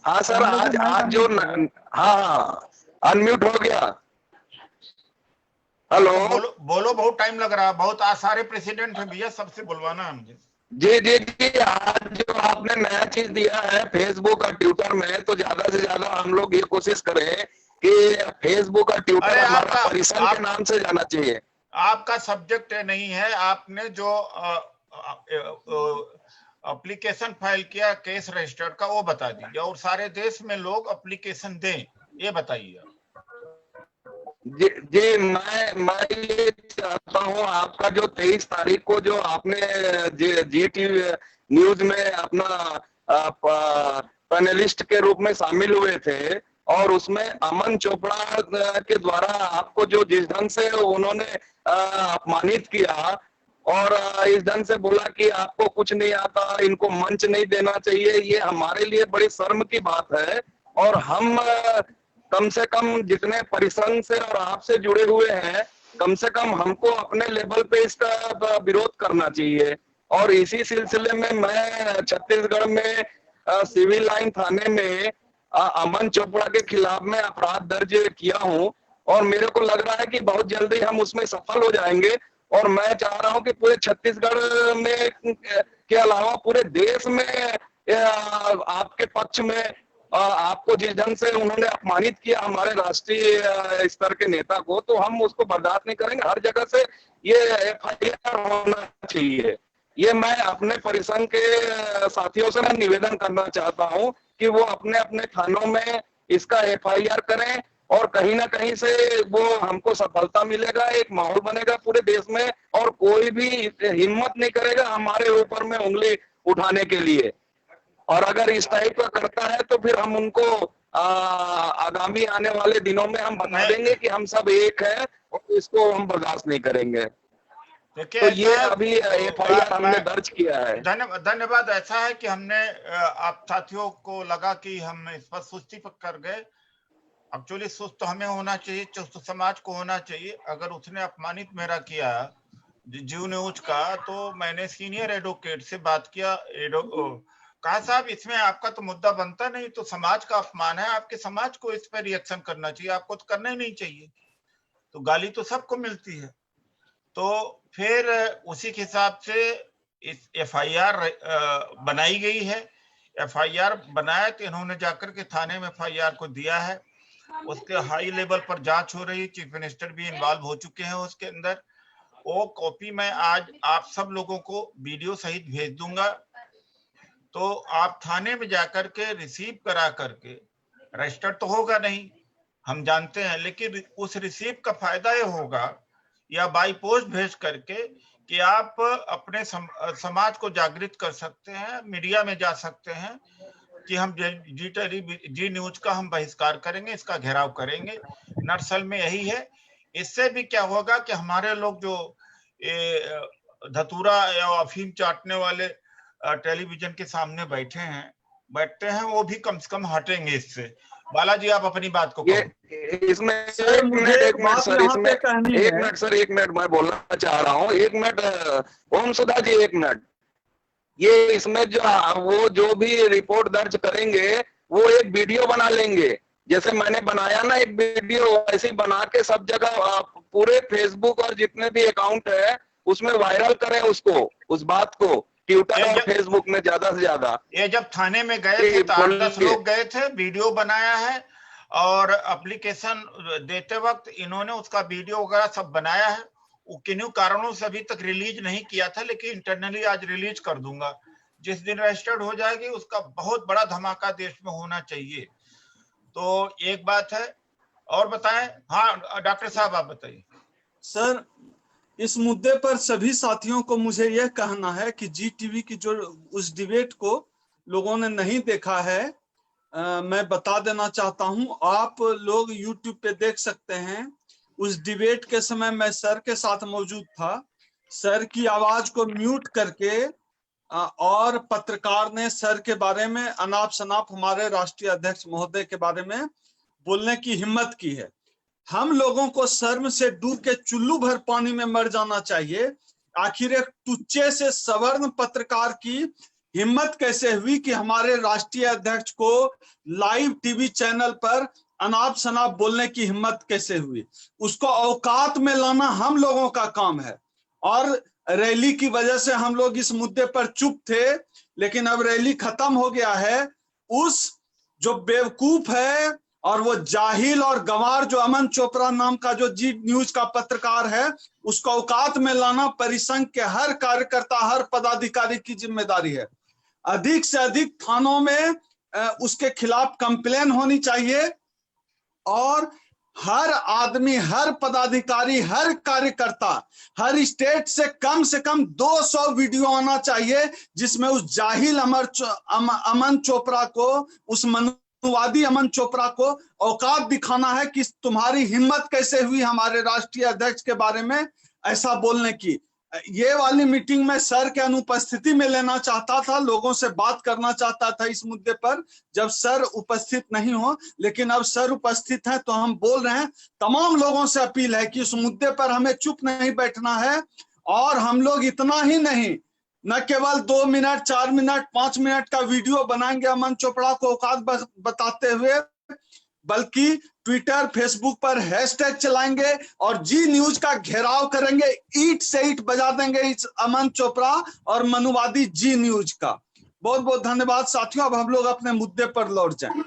हाँ सर, आज जो हाँ अनम्यूट हो गया। हेलो, बोलो बहुत टाइम लग रहा है, बहुत सारे प्रेसिडेंट है भैया, सबसे बुलवाना है मुझे। जी जी जी, आज जो आपने नया चीज दिया है फेसबुक और ट्विटर में, तो ज्यादा से ज्यादा हम लोग ये कोशिश करें कि फेसबुक और ट्विटर हमारा परिसर के नाम से जाना चाहिए। आपका सब्जेक्ट नहीं है, आपने जो एप्लीकेशन फाइल किया केस रजिस्टर्ड का, वो बता दीजिए, और सारे देश में लोग एप्लीकेशन दें, ये बताइए। जी मैं ये चाहता हूँ, आपका जो 23 तारीख को जो आपने GTV न्यूज में अपना पैनलिस्ट के रूप में शामिल हुए थे, और उसमें अमन चोपड़ा के द्वारा आपको जो जिस ढंग से उन्होंने अपमानित किया और इस ढंग से बोला कि आपको कुछ नहीं आता, इनको मंच नहीं देना चाहिए, ये हमारे लिए बड़ी शर्म की बात है। और हम कम से कम जितने परिसंघ से और आपसे जुड़े हुए हैं, कम से कम हमको अपने लेवल पे इसका विरोध करना चाहिए। और इसी सिलसिले में मैं छत्तीसगढ़ में सिविल लाइन थाने में अमन चोपड़ा के खिलाफ में अपराध दर्ज किया हूं, और मेरे को लग रहा है कि बहुत जल्दी हम उसमें सफल हो जाएंगे। और मैं चाह रहा हूं कि पूरे छत्तीसगढ़ में के अलावा पूरे देश में आपके पक्ष में आपको जिस ढंग से उन्होंने अपमानित किया हमारे राष्ट्रीय स्तर के नेता को, तो हम उसको बर्दाश्त नहीं करेंगे। हर जगह से ये FIR होना चाहिए। ये मैं अपने परिसंघ के साथियों से मैं निवेदन करना चाहता हूं कि वो अपने अपने थानों में इसका FIR करें, और कहीं ना कहीं से वो हमको सफलता मिलेगा, एक माहौल बनेगा पूरे देश में, और कोई भी हिम्मत नहीं करेगा हमारे ऊपर में उंगली उठाने के लिए। और अगर इस टाइप का करता है तो फिर हम उनको आगामी आने वाले दिनों में हम बता देंगे कि हम सब एक है, और इसको हम बर्दाश्त नहीं करेंगे। तो ये अभी FIR हमने दर्ज किया है। धन्यवाद। ऐसा है कि हमने आप साथियों को लगा कि हम इस पर सुस्ती कर गए। एक्चुअली सुस्त हमें होना चाहिए, समाज को होना चाहिए। अगर उसने अपमानित मेरा किया जीव न्यूज का, तो मैंने सीनियर एडवोकेट से बात किया। कहा साहब इसमें आपका तो मुद्दा बनता नहीं, तो समाज का अपमान है, आपके समाज को इस पर रिएक्शन करना चाहिए, आपको तो करना ही नहीं चाहिए। तो गाली तो सबको मिलती है। तो फिर उसी के हिसाब से इस FIR बनाई गई है। FIR बनाया तो इन्होंने जाकर के थाने में FIR को दिया है। उसके हाई लेवल पर जांच हो रही, चीफ मिनिस्टर भी इन्वॉल्व हो चुके हैं उसके अंदर। वो कॉपी मैं आज आप सब लोगों को वीडियो सहित भेज दूंगा, तो आप थाने में जाकर के रिसीव करा करके, रजिस्टर तो होगा नहीं हम जानते हैं, लेकिन उस रिसीव का फायदा ये होगा, या बाई पोस्ट भेज करके कि आप अपने समाज को जागृत कर सकते हैं, मीडिया में जा सकते हैं कि हम जी न्यूज का हम बहिष्कार करेंगे, इसका घेराव करेंगे। नक्सल में यही है। इससे भी क्या होगा कि हमारे लोग जो धतूरा या अफीम चाटने वाले टेलीविजन के सामने बैठते हैं, वो भी कम से कम हटेंगे इससे। बालाजी आप अपनी बात को कहो। इसमें एक मिनट मैं बोलना चाह रहा हूँ। 1 मिनट ओम सुधा जी, 1 मिनट। ये इसमें जो भी रिपोर्ट दर्ज करेंगे वो एक वीडियो बना लेंगे, जैसे मैंने बनाया ना एक वीडियो, ऐसे बना के सब जगह पूरे फेसबुक और जितने भी अकाउंट है उसमें वायरल करें उसको, उस बात को, ट्विटर और फेसबुक में ज्यादा से ज्यादा। ये जब थाने में गए थे तो 8-10 लोग गए थे, वीडियो बनाया है, और एप्लीकेशन देते वक्त इन्होंने उसका वीडियो वगैरह सब बनाया है। वो किन्हीं कारणों से अभी तक रिलीज नहीं किया था, लेकिन इंटरनली आज रिलीज कर दूंगा। जिस दिन रजिस्टर्ड हो जाएगी उसका बहुत बड़ा धमाका देश में होना चाहिए। तो एक बात है, और बताएं। हाँ डॉक्टर साहब आप बताइए। सर, इस मुद्दे पर सभी साथियों को मुझे यह कहना है कि GTV की जो उस डिबेट को लोगों ने नहीं देखा है, मैं बता देना चाहता हूं। आप लोग YouTube पे देख सकते हैं। उस डिबेट के समय मैं सर के साथ मौजूद था। सर की आवाज को म्यूट करके और पत्रकार ने सर के बारे में अनाप शनाप हमारे राष्ट्रीय अध्यक्ष महोदय के बारे में बोलने की हिम्मत की है। हम लोगों को शर्म से डूब के चुल्लू भर पानी में मर जाना चाहिए। आखिर एक टुच्चे से सवर्ण पत्रकार की हिम्मत कैसे हुई कि हमारे राष्ट्रीय अध्यक्ष को लाइव टीवी चैनल पर अनाप शनाप बोलने की हिम्मत कैसे हुई? उसको औकात में लाना हम लोगों का काम है। और रैली की वजह से हम लोग इस मुद्दे पर चुप थे, लेकिन अब रैली खत्म हो गया है। उस जो बेवकूफ है और वो जाहिल और गंवार जो अमन चोपड़ा नाम का जो जी न्यूज का पत्रकार है, उसको औकात में लाना परिसंघ के हर कार्यकर्ता, हर पदाधिकारी की जिम्मेदारी है। अधिक से अधिक थानों में उसके खिलाफ कंप्लेन होनी चाहिए, और हर आदमी, हर पदाधिकारी, हर कार्यकर्ता, हर स्टेट से कम 200 वीडियो आना चाहिए जिसमें उस जाहिल अमन चोपड़ा को, उस मनुवादी अमन चोपड़ा को औकात दिखाना है कि तुम्हारी हिम्मत कैसे हुई हमारे राष्ट्रीय अध्यक्ष के बारे में ऐसा बोलने की। ये वाली मीटिंग में सर के अनुपस्थिति में लेना चाहता था, लोगों से बात करना चाहता था इस मुद्दे पर, जब सर उपस्थित नहीं हो। लेकिन अब सर उपस्थित हैं तो हम बोल रहे हैं। तमाम लोगों से अपील है कि उस मुद्दे पर हमें चुप नहीं बैठना है। और हम लोग इतना ही नहीं, न केवल 2 मिनट, 4 मिनट, 5 मिनट का वीडियो बनाएंगे अमन चोपड़ा को औकात बताते हुए, बल्कि ट्विटर, फेसबुक पर हैशटैग चलाएंगे और जी न्यूज का घेराव करेंगे। ईंट से ईंट बजा देंगे इस अमन चोपड़ा और मनुवादी जी न्यूज का। बहुत बहुत धन्यवाद साथियों। अब हम लोग अपने मुद्दे पर लौट जाएं।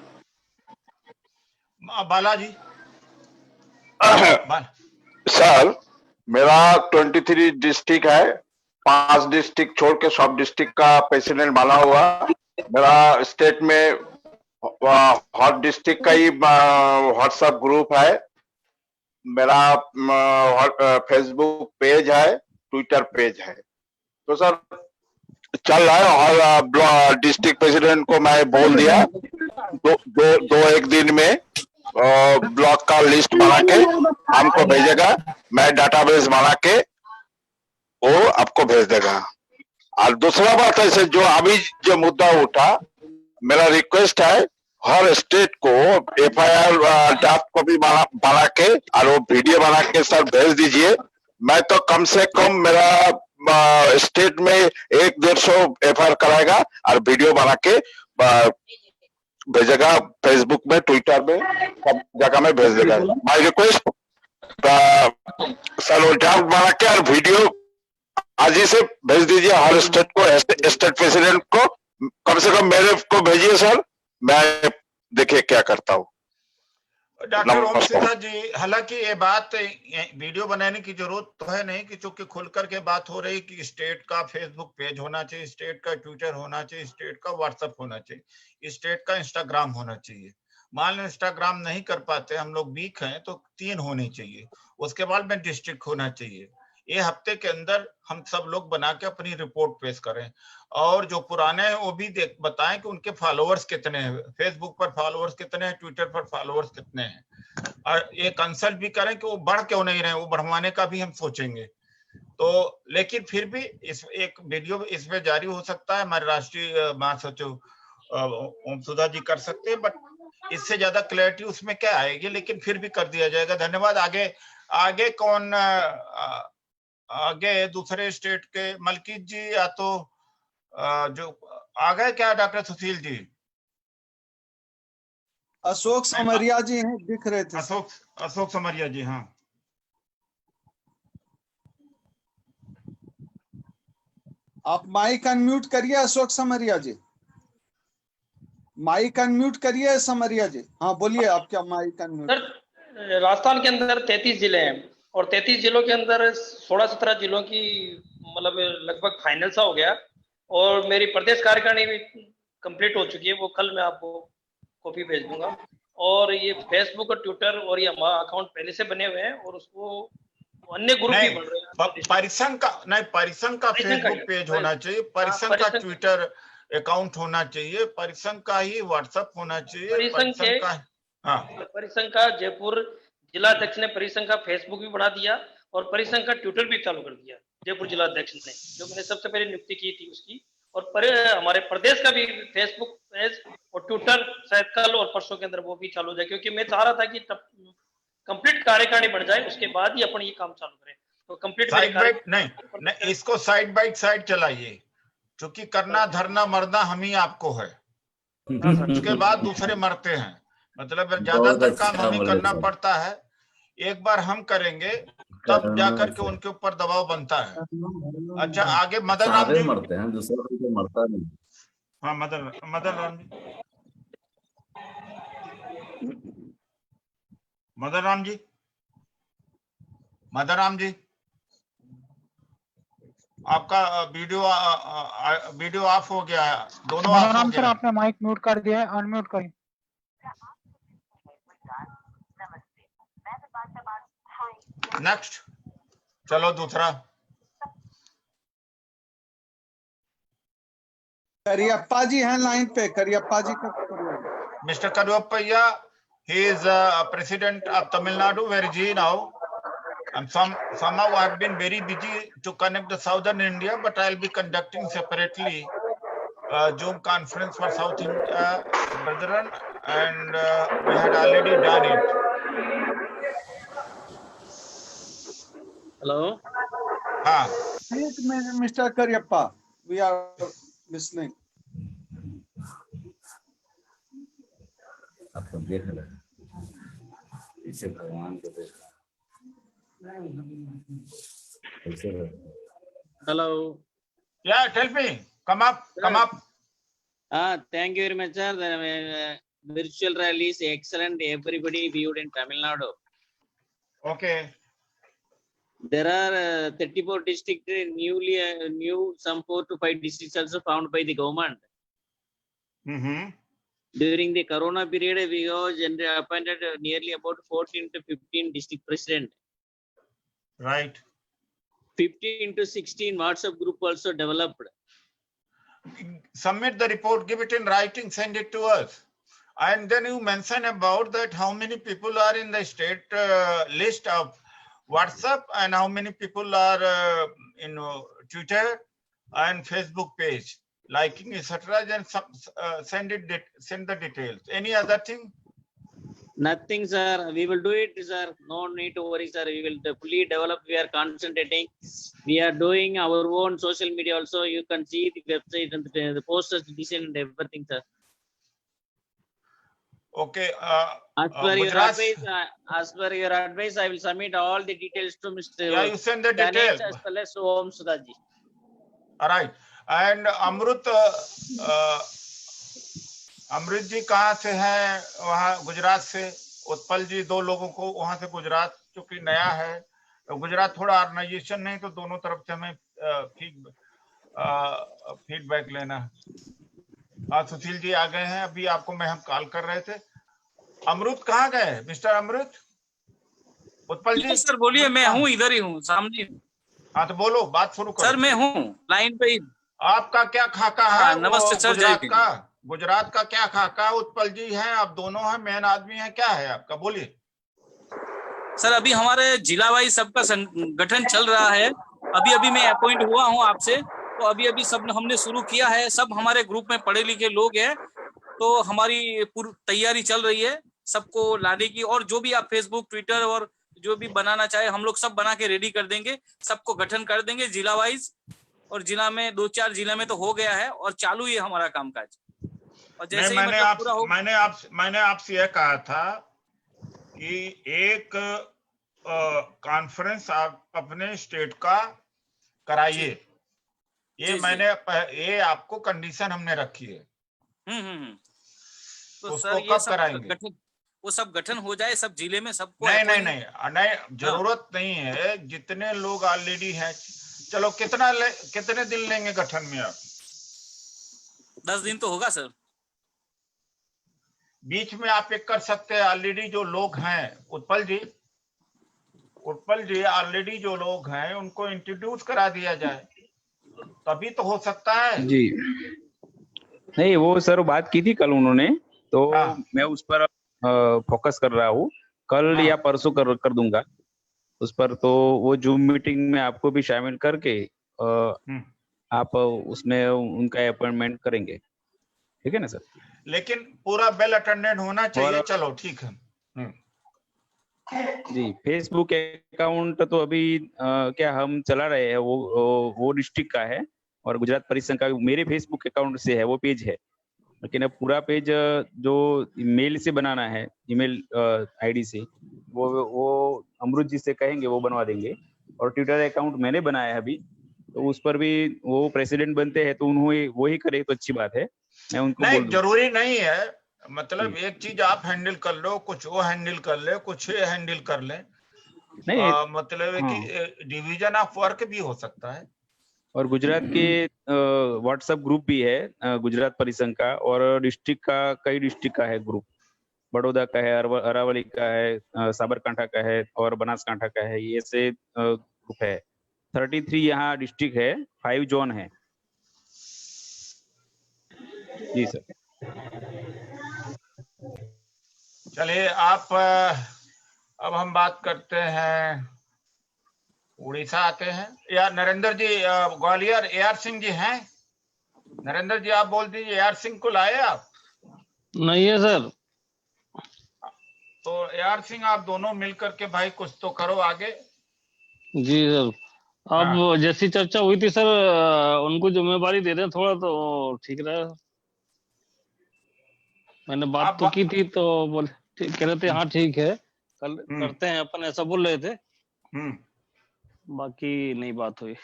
बालाजी। सर, मेरा 23 डिस्ट्रिक्ट है, 5 डिस्ट्रिक्ट छोड़ के सब डिस्ट्रिक्ट का प्रेसिडेंट बना हुआ। मेरा स्टेट में हर डिस्ट्रिक्ट का ही व्हाट्सएप ग्रुप है, मेरा फेसबुक पेज है, ट्विटर पेज है। तो सर चल रहा है, और डिस्ट्रिक्ट प्रेसिडेंट को मैं बोल दिया एक दिन में ब्लॉक का लिस्ट बना के हमको भेजेगा, मैं डाटाबेस बना के वो आपको भेज देगा। और दूसरा बात है, जो अभी जो मुद्दा उठा, मेरा रिक्वेस्ट है हर स्टेट को FIR ड्राफ्ट कॉपी बना के और वो वीडियो बना के सर भेज दीजिए, मैं तो कम से कम मेरा स्टेट में 100-150 FIR कराएगा और वीडियो बना के भेजेगा, फेसबुक में, ट्विटर में, सब जगह में भेज देगा। माय रिक्वेस्ट सर, वो ड्राफ्ट बना के और वीडियो आज ही से भेज दीजिए हर स्टेट को, स्टेट प्रेसिडेंट को, कम से कम मेरे को भेजिए सर, मैं देखिए क्या करता हूँ। डॉक्टर ओम सिद्धा जी, हालांकि ये बात वीडियो बनाने की जरूरत तो है नहीं, कि चूंकि खुलकर के बात हो रही कि स्टेट का फेसबुक पेज होना चाहिए, स्टेट का ट्विटर होना चाहिए, स्टेट का व्हाट्सएप होना चाहिए, स्टेट का इंस्टाग्राम होना चाहिए। मान लो इंस्टाग्राम नहीं कर पाते, हम लोग वीक हैं, तो 3 होने चाहिए, उसके बाद में डिस्ट्रिक्ट होना चाहिए। ये हफ्ते के अंदर हम सब लोग बना के अपनी रिपोर्ट पेश करें, और जो पुराने हैं वो भी बताएं कि उनके फॉलोअर्स कितने हैं, फेसबुक पर फॉलोअर्स कितने हैं, ट्विटर पर फॉलोअर्स कितने हैं, और ये कंसल्ट भी करें कि वो बढ़ क्यों नहीं रहे, वो बढ़वाने का भी हम सोचेंगे। तो लेकिन फिर भी इस एक वीडियो इसमें जारी हो सकता है, हमारे राष्ट्रीय महासचिव ओम सुधा जी कर सकते हैं, बट इससे ज्यादा क्लैरिटी उसमें क्या आएगी, लेकिन फिर भी कर दिया जाएगा। धन्यवाद। आगे कौन, आगे दूसरे स्टेट के मलकीत जी, या तो जो आ गए क्या डॉक्टर सुशील जी? अशोक समरिया जी हैं, दिख रहे थे। अशोक समरिया जी, हाँ। आप माइक अनम्यूट करिए अशोक समरिया जी, माइक अनम्यूट करिए समरिया जी। हाँ बोलिए, आप क्या माइक अनम्यूट? सर, राजस्थान के अंदर 33 जिले हैं, और 33 जिलों के अंदर 16-17 जिलों की मतलब लगभग फाइनल सा हो गया, और मेरी प्रदेश कार्यकारिणी भी कंप्लीट हो चुकी है, वो कल मैं आपको कॉपी भेज दूंगा। और ये फेसबुक और ट्विटर और ये हमारा अकाउंट पहले से बने हुए हैं, और उसको अन्य ग्रुप भी बन रहे हैं। परिसंघ का फेसबुक पेज होना चाहिए, परिसंघ का ट्विटर अकाउंट होना चाहिए, परिसंघ का ही व्हाट्सएप होना चाहिए, परिसंघ का जयपुर जिलाध्यक्ष ने परिसंघ का फेसबुक भी बना दिया, और परिसंघ का ट्विटर भी चालू कर दिया जयपुर जिलाध्यक्ष ने, जो मैंने सबसे पहले नियुक्ति की थी उसकी। और हमारे प्रदेश का भी फेसबुक पेज और ट्विटर शायद कल और परसों के अंदर वो भी चालू हो जाए, क्योंकि मैं चाह रहा था कि तब कंप्लीट कार्यकारिणी बन जाए, उसके बाद ही अपन ये काम चालू करें। तो कंप्लीट नहीं, इसको साइड बाय साइड चलाइए, क्योंकि करना धरना मरना हम ही आपको है, उसके बाद दूसरे मरते हैं, मतलब ज्यादातर काम हमें करना पड़ता है। एक बार हम करेंगे तब जाकर के उनके ऊपर दबाव बनता है। अच्छा, आगे मदन राम जी मरते हैं, दूसरा कोई मरता नहीं। हाँ, मदन राम जी, मदन राम जी, आपका वीडियो ऑफ हो गया है, दोनों ऑफ हो गया। सर, आपने माइक म्यूट कर दिया है, अनम्यूट करिए। नेक्स्ट, चलो दूसरा। करियप्पा जी हैं लाइन पे, करियप्पा जी का mister Kariyappa, he is president of Tamil Nadu. Where is he now? And somehow I have been very busy to connect the southern India, but I'll be conducting separately Zoom conference for South India brethren, and we had already done it. Hello. Mr. Kariyappa, we are listening. आप सब देख रहे हैं, इसे भगवान को देख रहे हैं। Hello. Yeah, tell me. Come up. Thank you very much, sir. The virtual rally is excellent. Everybody viewed in Tamil Nadu. Okay. There are 34 districts, new some 4 to 5 districts also found by the government. During the Corona period, we have appointed nearly about 14 to 15 district president. Right. 15 to 16 WhatsApp group also developed. Submit the report, give it in writing, send it to us. And then you mention about that how many people are in the state list of WhatsApp and how many people are in Twitter and Facebook page, liking, etc. Then send the details. Any other thing? Nothing, sir. We will do it, sir. No need to worry, sir. We will fully develop. We are concentrating. We are doing our own social media also. You can see the website and the posters, design and everything, sir. Okay. As per your Gujarat. advice, I will submit all the details to Mr. Yeah, you send the detail. As well as Om Sudhaji. All right. And अमृत जी कहाँ से हैं? वहाँ गुजरात से। उत्पल जी 2 लोगों को वहां से गुजरात, चूंकि नया है गुजरात, थोड़ा ऑर्गेनाइजेशन नहीं तो दोनों तरफ से हमें फीडबैक लेना है। सुशील जी आ गए हैं, अभी आपको हम कॉल कर रहे थे। अमृत कहाँ गए? मिस्टर अमृत। उत्पल जी सर बोलिए, मैं हूँ, इधर ही हूँ, सामने। हाँ तो बोलो, बात शुरू करो। सर मैं हूँ लाइन पे ही। आपका क्या खाका है? नमस्ते सर। गुजरात का क्या खाका? उत्पल जी हैं, आप दोनों हैं, मेन आदमी हैं, क्या है आपका? बोलिए सर। अभी हमारे जिला वाइज सबका संगठन चल रहा है। अभी मैं अपॉइंट हुआ हूँ आपसे, तो अभी सब हमने शुरू किया है। सब हमारे ग्रुप में पढ़े लिखे लोग हैं, तो हमारी पूरी तैयारी चल रही है सबको लाने की। और जो भी आप फेसबुक, ट्विटर और जो भी बनाना चाहे, हम लोग सब बना के रेडी कर देंगे, सबको गठन कर देंगे जिला वाइज। और जिला में 2-4 जिला में तो हो गया है और चालू ही है हमारा कामकाज। और जैसे ही मैंने आपसे यह कहा था कि एक कॉन्फ्रेंस आप अपने स्टेट का कराइए। ये आपको कंडीशन हमने रखी है। तो सर ये सब वो सब गठन हो जाए सब जिले में, सबको। नहीं, जरूरत नहीं है। जितने लोग ऑलरेडी हैं, चलो कितने दिन लेंगे गठन में आप? 10 दिन तो होगा सर। बीच में आप एक कर सकते हैं, ऑलरेडी जो लोग हैं उत्पल जी ऑलरेडी जो लोग हैं उनको इंट्रोड्यूस करा दिया जाए, तभी तो हो सकता है जी। नहीं, वो सर बात की थी कल उन्होंने, तो मैं उस पर फोकस कर रहा हूँ। कल या परसों कर दूंगा उस पर। तो वो जूम मीटिंग में आपको भी शामिल करके आप उसमें उनका अपॉइंटमेंट करेंगे, ठीक है ना सर? लेकिन पूरा बेल अटेंडेंट होना चाहिए। चलो ठीक है जी। फेसबुक अकाउंट तो अभी क्या हम चला रहे हैं, वो डिस्ट्रिक्ट का है और गुजरात परिसंघ का मेरे फेसबुक अकाउंट से है, वो पेज है। लेकिन अब पूरा पेज जो ईमेल से बनाना है, ईमेल आईडी से, वो अमृत जी से कहेंगे, वो बनवा देंगे। और ट्विटर अकाउंट मैंने बनाया है अभी, तो उस पर भी वो प्रेसिडेंट बनते हैं, तो उन्होंने वही करे तो अच्छी बात है। मैं उनको नहीं, जरूरी नहीं है। मतलब एक चीज आप हैंडल कर लो, कुछ वो हैंडल कर ले, कुछ ये हैंडल कर ले। नहीं मतलब है कि डिवीजन ऑफ वर्क भी हो सकता है। और गुजरात के व्हाट्सएप ग्रुप भी है गुजरात परिसंघ का, और डिस्ट्रिक्ट का, कई डिस्ट्रिक्ट का है ग्रुप। बड़ौदा का है, अरावली का है, साबरकांठा का है और बनासकांठा का है। ये से ग्रुप है। 33 यहाँ डिस्ट्रिक्ट है, 5 जोन है जी सर। चलिए अब हम बात करते हैं, उड़ीसा आते हैं। या नरेंद्र जी ग्वालियर, AR सिंह जी हैं? नरेंद्र जी आप बोल दीजिए, AR सिंह को लाए आप? नहीं है सर। तो AR सिंह आप दोनों मिल करके भाई कुछ तो करो आगे। जी सर। अब जैसी चर्चा हुई थी सर, उनको जिम्मेवारी दे दें थोड़ा तो ठीक रहे। मैंने बात तो की थी, तो बोले कह रहे थे हाँ ठीक है, कल करते हैं अपन, ऐसा बोल रहे थे। बाकी नहीं बात हुई।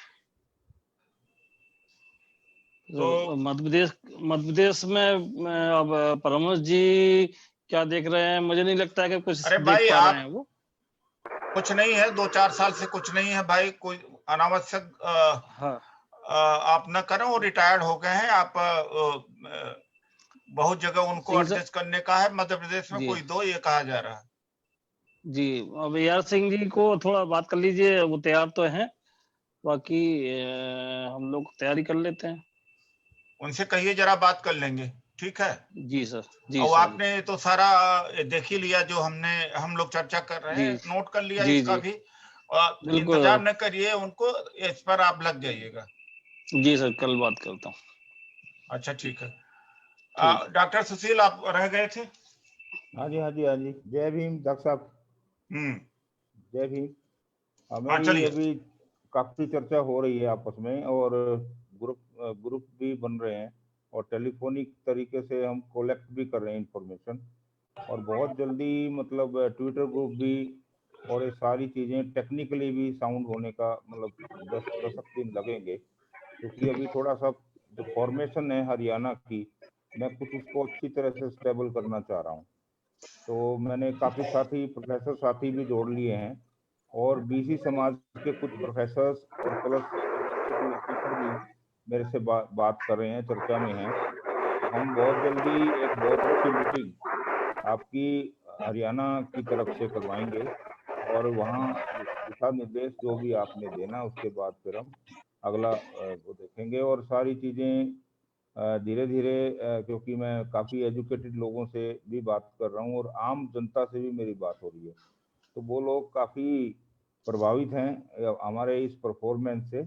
तो मध्य प्रदेश में अब परमोश जी क्या देख रहे हैं? मुझे नहीं लगता है कि कुछ अरे भाई आप वो कुछ नहीं है, 2-4 साल से कुछ नहीं है भाई। कोई अनावश्यक आप न करें। वो रिटायर्ड हो गए हैं। आप बहुत जगह उनको एडजस्ट करने का है। मध्य प्रदेश में कोई दो, ये कहा जा रहा है जी। अब AR सिंह जी को थोड़ा बात कर लीजिए, वो तैयार तो हैं, बाकी हम लोग तैयारी कर लेते हैं। उनसे कहिए जरा बात कर लेंगे, ठीक है? जी सर। जी और सर। आपने तो सारा देख ही लिया जो हम लोग चर्चा कर रहे हैं, नोट कर लिया इसका भी। और इंतजार न करिए उनको, इस पर आप लग जाइएगा। जी सर, कल बात करता हूँ। अच्छा ठीक है। डॉक्टर सुशील आप रह गए थे? हाँ जी, हाँ जी, हाँ जी। जय भीम डॉक्टर साहब। जय भीम। मेरी अभी काफी चर्चा हो रही है आपस में, और ग्रुप भी बन रहे हैं, और टेलीफोनिक तरीके से हम कलेक्ट भी कर रहे हैं इंफॉर्मेशन, और बहुत जल्दी मतलब ट्विटर ग्रुप भी, और ये सारी चीजें टेक्निकली भी साउंड होने का मतलब 10 दिन लगेंगे, क्योंकि अभी थोड़ा सा जो फॉर्मेशन है हरियाणा की, मैं कुछ उसको अच्छी तरह से स्टेबल करना चाह रहा हूँ। तो मैंने काफी साथी प्रोफेसर साथी भी जोड़ लिए हैं, और बीसी समाज के कुछ प्रोफेसर्स और प्लस एग्जीक्यूटिव ऑफिसर भी मेरे से बात कर रहे हैं, चर्चा में हैं। तो हम बहुत जल्दी एक बहुत अच्छी मीटिंग आपकी हरियाणा की तरफ से करवाएंगे, और वहाँ दिशा निर्देश जो भी आपने देना, उसके बाद फिर हम अगला वो देखेंगे। और सारी चीज़ें धीरे धीरे, क्योंकि मैं काफ़ी एजुकेटेड लोगों से भी बात कर रहा हूँ, और आम जनता से भी मेरी बात हो रही है, तो वो लोग काफ़ी प्रभावित हैं हमारे इस परफॉर्मेंस से,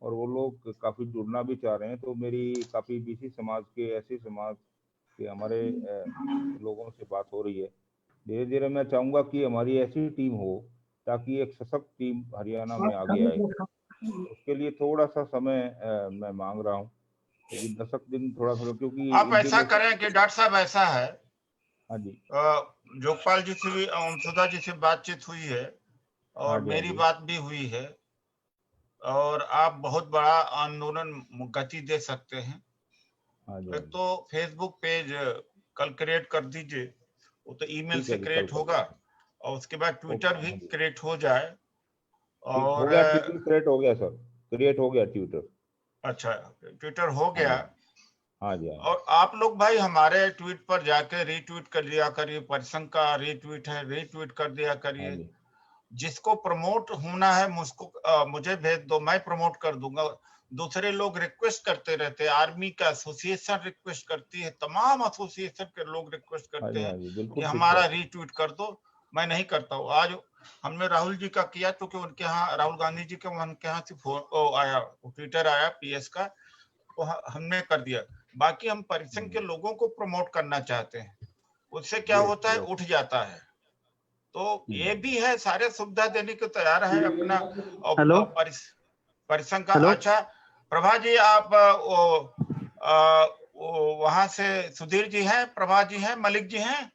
और वो लोग काफ़ी जुड़ना भी चाह रहे हैं। तो मेरी काफ़ी बीसी समाज के, ऐसे समाज के हमारे लोगों से बात हो रही है। धीरे धीरे मैं चाहूँगा कि हमारी ऐसी टीम हो ताकि एक सशक्त टीम हरियाणा में आगे आए। उसके लिए थोड़ा सा समय मैं मांग रहा हूँ, लेकिन 10 दिन थोड़ा सा, क्योंकि आप ऐसा करें कि डॉक्टर साहब ऐसा है, हाँ जी, जोगपाल जी से भी, सुधा जी से बातचीत हुई है, और हाँ जी, मेरी हाँ जी। बात भी हुई है, और आप बहुत बड़ा आंदोलन गति दे सकते हैं। हाँ जी, एक तो फेसबुक पेज कल क्रिएट कर दीजिए, वो तो ईमेल से क्रिएट होगा, और उसके बाद ट्विटर भी क्रिएट हो जाए। हो और गया, ट्विटर क्रिएट हो गया सर, क्रिएट हो गया ट्विटर। अच्छा, ट्विटर हो गया। हाँ जी, हाँ जी। और आप लोग भाई हमारे ट्वीट पर जाके रीट्वीट कर दिया करिए, परिसंघ का रीट्वीट है, रीट्वीट कर दिया करिए। जिसको प्रमोट होना है मुझे भेज दो, मैं प्रमोट कर दूंगा। दूसरे लोग रिक्वेस्ट करते रहते हैं, आर्मी का एसोसिएशन रिक्वेस्ट करती है, तमाम एसोसिएशन के लोग रिक्वेस्ट करते हैं कि हमारा रीट्वीट कर दो। मैं नहीं करता हूँ। आज हमने राहुल जी का किया, क्योंकि उनके यहाँ, राहुल गांधी जी के उनके यहाँ से ट्विटर आया पीएस का, तो हमने कर दिया। बाकी हम परिसंघ के लोगों को प्रमोट करना चाहते हैं, उससे क्या होता है, उठ जाता है। तो ये भी है, सारे सुविधा देने को तैयार है अपना परिसंघ का। अच्छा प्रभा जी, आप वहां से सुधीर जी हैं, प्रभा जी हैं, मलिक जी हैं,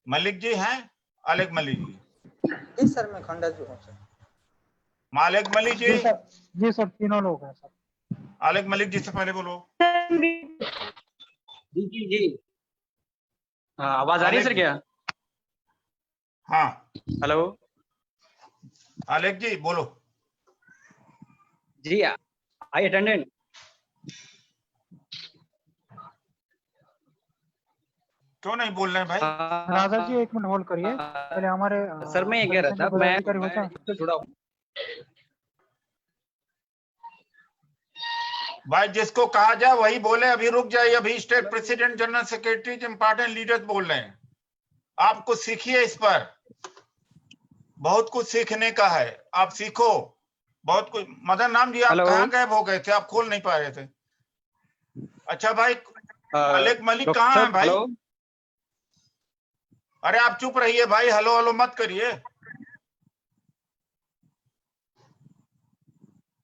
मलिक जी हैं, अलग मलिक जी। सर मैं खंडा जी हूँ सर। मालिक मलिक जी। जी सर, तीनों लोग हैं सर। अलग मलिक जी से पहले बोलो। जी आवाज आ रही है सर क्या? हाँ हेलो अलग जी बोलो। जी आई अटेंडेंट। क्यों नहीं बोल रहे हैं भाई? राजा जी 1 मिनट होल्ड करिए, पहले हमारे सर मैं ये कह रहा था, मैं जुड़ा हूँ भाई, जिसको कहा जाए वही बोले। अभी रुक जाइए, अभी state president, general secretary, important leaders बोल रहे हैं। आप कुछ सीखिए, इस पर बहुत कुछ सीखने का है, आप सीखो बहुत कुछ। मदन राम जी, आप कहाँ गायब हो गए थे? आप खोल नहीं पा रहे थे। अच्छा भाई, मलिक मलिक कहाँ है भाई? अरे आप चुप रहिए भाई, हेलो हेलो मत करिए।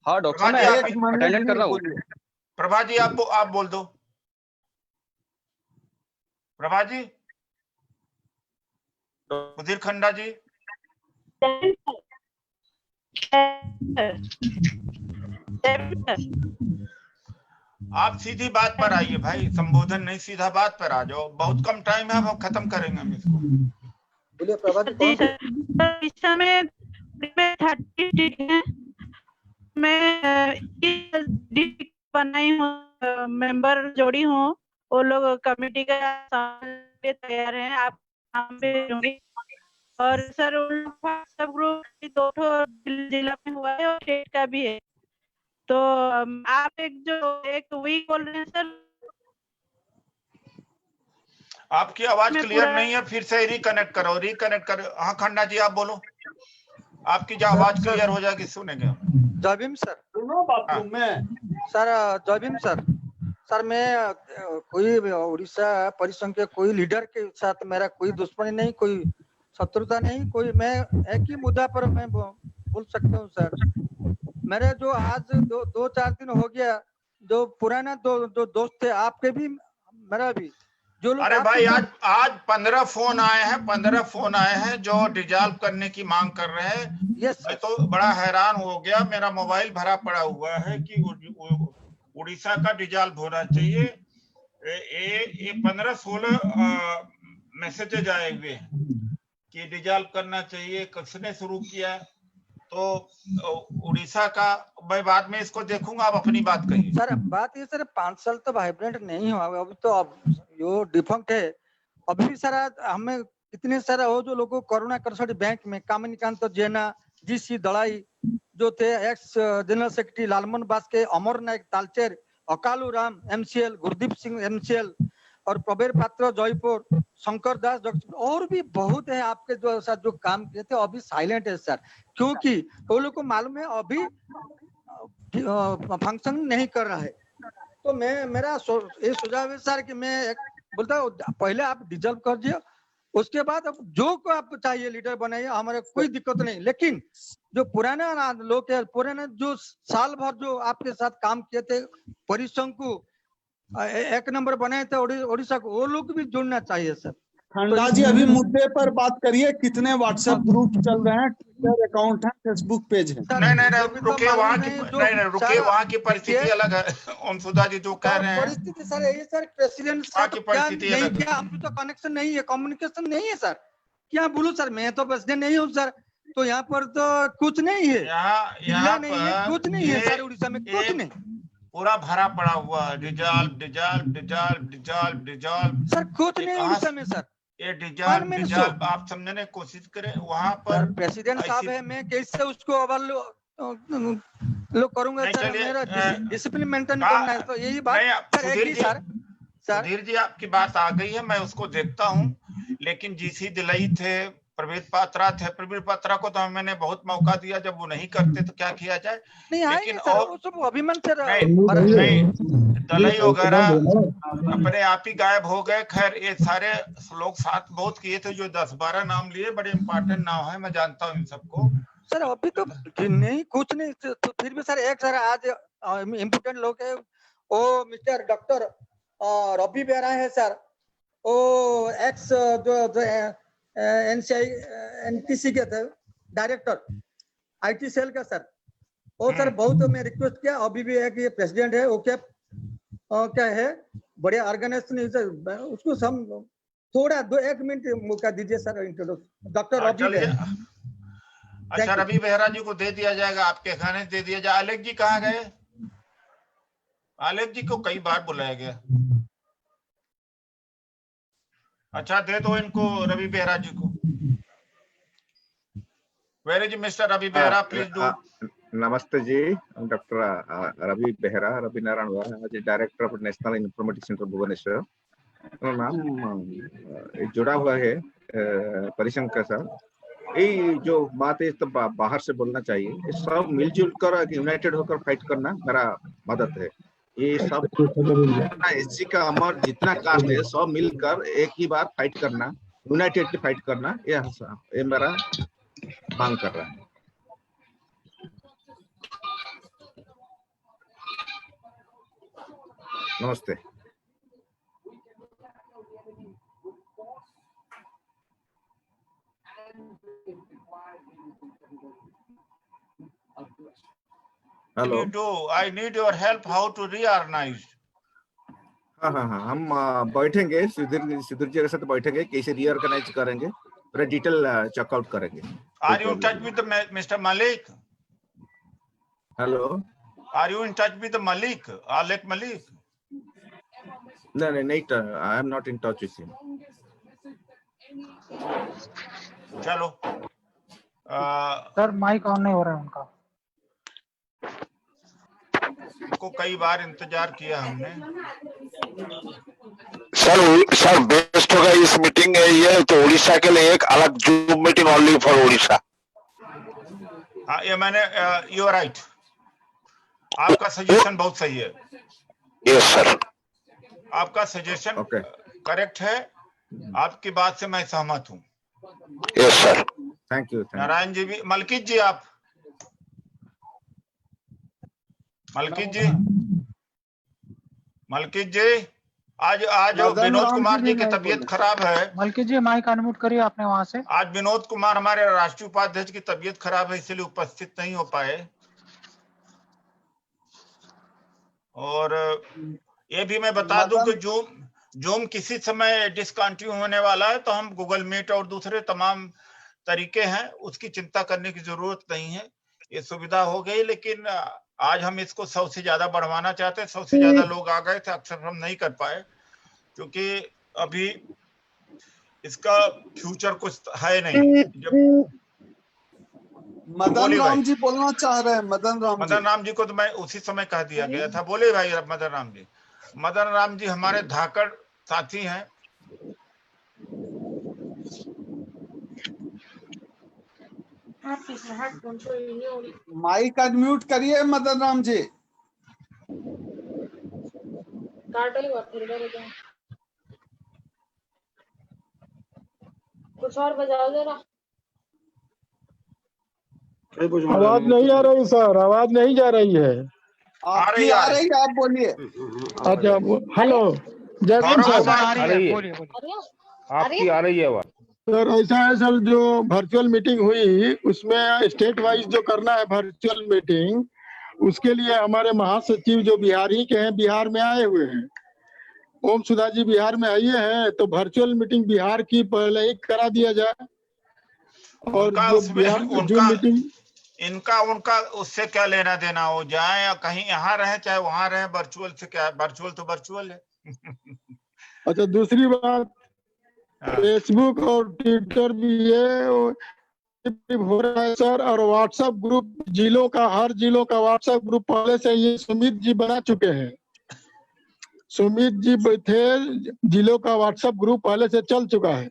हाँ डॉक्टर साहब, मैं अटेंडेंट कर रहा हूँ। प्रभा जी आप बोल दो। प्रभा जी, सुधीर खंडा जी। आप सीधी बात पर आइए भाई, संबोधन नहीं, सीधा बात पर आ जाओ। बहुत कम टाइम है, हम खत्म करेंगे हम इसको। बोलिए प्रभा जी। इस समय 30 है, मैं बनाई हूँ, मेंबर जोड़ी हूँ, वो लोग कमेटी का तैयार हैं। आप नाम पे और सर सब ग्रुप 2 जिला में हुआ है और स्टेट का भी है। तो आप एक वीक बोल रहे हैं सर। आपकी आवाज क्लियर नहीं है, फिर से रिकनेक्ट करो। हाँ खन्ना जी आप बोलो, आपकी जो आवाज क्लियर हो जाएगी सुनेंगे। जय भीम सर। हाँ। सर जय भीम सर। सर मैं कोई उड़ीसा परिसंघ के कोई लीडर के साथ मेरा कोई दुश्मनी नहीं, कोई शत्रुता नहीं, कोई मैं एक ही मुद्दा पर मैं बोल सकता हूँ सर। मेरे जो आज दो चार दिन हो गया, जो पुराना दो दोस्त थे आपके भी मेरा भी, जो लोग अरे भाई आज 15 फोन आए हैं जो डिजॉल्व करने की मांग कर रहे हैं। मैं तो बड़ा हैरान हो गया, मेरा मोबाइल भरा पड़ा हुआ है कि उड़ीसा का डिजॉल्व होना चाहिए। ये 15-16 मैसेजेज आए हुए हैं कि डिजॉल्व करना चाहिए। किसने शुरू किया? तो उड़ीसा का, मैं बाद में इसको देखूंगा, आप अपनी बात कहिए। सर बात ये सर 5 साल तो वाइब्रेंट नहीं हुआ, अभी तो अब यो डिफंक्ट है। अभी भी सर हमें इतने सारा हो जो लोगों कोरोना कसोटी बैंक में कामिनीकांत जेना, जीसी दड़ाई जो थे, x general secretary Lalman Baske, अमर नायक तालचेर, अकालू राम एमसीएल, गुरदीप सिंह एमसीएल और प्रबीर पात्र जयपुर, शंकर दास, और भी बहुत है आपके जो साथ जो काम किए थे, अभी साइलेंट है सर, क्योंकि वो लोग को मालूम है अभी फंक्शन नहीं कर रहा है। तो मेरा ये सुझाव है सर कि मैं बोलता हूँ पहले आप डिजॉल्व कर दिए, उसके बाद अब जो को आप चाहिए लीडर बनाइए, हमारे कोई दिक्कत नहीं। लेकिन जो पुराना लोग है, पुराना जो साल भर जो आपके साथ काम किए थे, परिसंघ को एक नंबर बनाए थे उड़ीसा को, वो लोग भी जुड़ना चाहिए सर। खंडा जी अभी मुद्दे पर बात करिए। कितने व्हाट्सएप ग्रुप चल रहे हैं, ट्विटर अकाउंट है, फेसबुक पेज है? नहीं रुकिए, वहाँ की परिस्थिति अलग है। ओमसुधा जी जो कह रहे हैं परिस्थिति सर यही सर, प्रेसिडेंट की परिस्थिति अलग है। अभी तो कनेक्शन नहीं है, कम्युनिकेशन नहीं है सर। क्या बोलूं सर, मैं तो प्रेसिडेंट नहीं हूँ सर, तो यहाँ पर तो कुछ नहीं है, यहाँ नहीं है, कुछ नहीं है सर, उड़ीसा में कुछ नहीं, पूरा भरा पड़ा हुआ डिजॉल्व सर, कुछ नहीं उड़ीसा में सर। ये डिजॉल्व आप समझने की कोशिश करें। वहाँ पर प्रेसिडेंट साहब है, मैं कैसे उसको लो करूंगा सर, मेरा डिसिप्लिन मेंटेन करना है। तो यही बात सर। सुधीर जी आपकी बात आ गई है, मैं उसको देखता हूँ। लेकिन जीसी दिलई थे, प्रबीर पात्रा थे, प्रबीर पात्रा को तो मैंने बहुत मौका दिया, जब वो नहीं करते तो क्या किया जाए। नहीं लेकिन और सब अभिमान से दलई वगैरह अपने आप ही गायब हो गए। खैर ये सारे लोग साथ बहुत किए थे, जो 10-12 नाम लिए, बड़े इम्पोर्टेंट नाम है, मैं जानता हूँ इन सबको सर। अभी तो नहीं कुछ नहीं, तो फिर भी सर एक सर आज इम्पोर्टेंट लोग है, वो मिस्टर डॉक्टर रवि बेहरा है सर, वो एक्स जो एनटीसी के थे डायरेक्टर आईटी सेल का सर, वो सर बहुत मैं रिक्वेस्ट किया, अभी भी है कि प्रेसिडेंट है, वो क्या है बड़े ऑर्गेनाइजेशन, उसको हम थोड़ा 1 मिनट मौका दीजिए sir, introduce doctor Ravi Behera. अच्छा, रवि बेहरा जी को दे दिया जाएगा, आपके खाने दे दिया जाए। आलेख जी कहाँ गए? आलेख जी को कई बार बुलाया गया। अच्छा, दे दो इनको, रवि बेहरा जी को। Where is mister Ravi Behera, please do. नमस्ते ji, doctor Ravi Behera, Ravi Narayan Behera, director of national informatics centre Bhubaneswar. नाम जुड़ा हुआ है परिसंघ का सर। ये जो बात है तो बाहर से बोलना चाहिए, सब मिलजुल कर यूनाइटेड होकर फाइट करना मेरा मदद है। ये सब एससी का अमर जितना कास्ट है सब मिलकर एक ही बार फाइट करना, यूनाइटेड फाइट करना, ये मेरा मांग कर रहा है। नमस्ते। Hello. I need your help how to reorganize. हाँ, हम बैठेंगे सुधीर जी के साथ बैठेंगे, कैसे रीऑर्गेनाइज करेंगे, पूरा डिटेल चेकआउट करेंगे। Are you in touch with Mr. Malik? Hello. Are you in touch with Malik? Alek Malik? नहीं, I am not in touch with him. चलो। सर माइक ऑन नहीं हो रहा है उनका। को कई बार इंतजार किया हमने। सर बेस्ट होगा इस मीटिंग है ये तो उड़ीसा के लिए एक अलग zoom meeting only for Orissa. हाँ, ये मैंने यू आर राइट, आपका सजेशन बहुत सही है। Yes sir. आपका सजेशन करेक्ट है, आपकी बात से मैं सहमत हूँ। Yes sir, thank you. Narayan ji भी, मलकित जी आप, मलकित जी आज विनोद कुमार जी की तबीयत खराब है। मलकित जी माइक अनम्यूट करिए आपने वहां से। आज विनोद कुमार हमारे राष्ट्रीय उपाध्यक्ष की तबीयत खराब है, इसलिए उपस्थित नहीं हो पाए। और ये भी मैं बता दूं कि जूम किसी समय डिसकंटिन्यू होने वाला है, तो हम गूगल मीट और दूसरे तमाम तरीके हैं, उसकी चिंता करने की जरूरत नहीं है, ये सुविधा हो गई। लेकिन आज हम इसको 100 से ज्यादा बढ़वाना चाहते हैं। 100 से ज्यादा लोग आ गए थे, अक्सर हम नहीं कर पाए क्योंकि अभी इसका फ्यूचर कुछ है नहीं। मदन राम जी बोलना चाह रहे हैं। मदन राम जी को तो मैं उसी समय कह दिया गया था। बोले भाई मदन राम जी हमारे धाकड़ साथी हैं। माइक अनम्यूट करिए मदन राम जी। कुछ और बजाओ जरा। आवाज नहीं आ रही सर, आवाज नहीं जा रही है। आपकी आ रही है, आप बोलिए। अच्छा, हेलो जय भीम सर। आपकी आ रही है आवाज सर। ऐसा है सर, जो वर्चुअल मीटिंग हुई उसमें स्टेट वाइज जो करना है वर्चुअल मीटिंग, उसके लिए हमारे महासचिव जो बिहार ही के हैं, बिहार में आए हुए हैं। ओम सुधा जी बिहार में आए हैं, तो वर्चुअल मीटिंग बिहार की पहले ही करा दिया जाए। और जो बिहार जूम मीटिंग उनका उससे क्या लेना देना, हो जाए या कहीं यहाँ रहे चाहे वहां रहे, वर्चुअल से क्या, वर्चुअल तो वर्चुअल है। अच्छा, दूसरी बात, फेसबुक और ट्विटर भी ये हो रहा है सर। और व्हाट्सएप ग्रुप जिलों का, हर जिलों का व्हाट्सएप ग्रुप पहले से ये सुमित जी बना चुके हैं। सुमित जी थे, जिलों का व्हाट्सएप ग्रुप पहले से चल चुका है।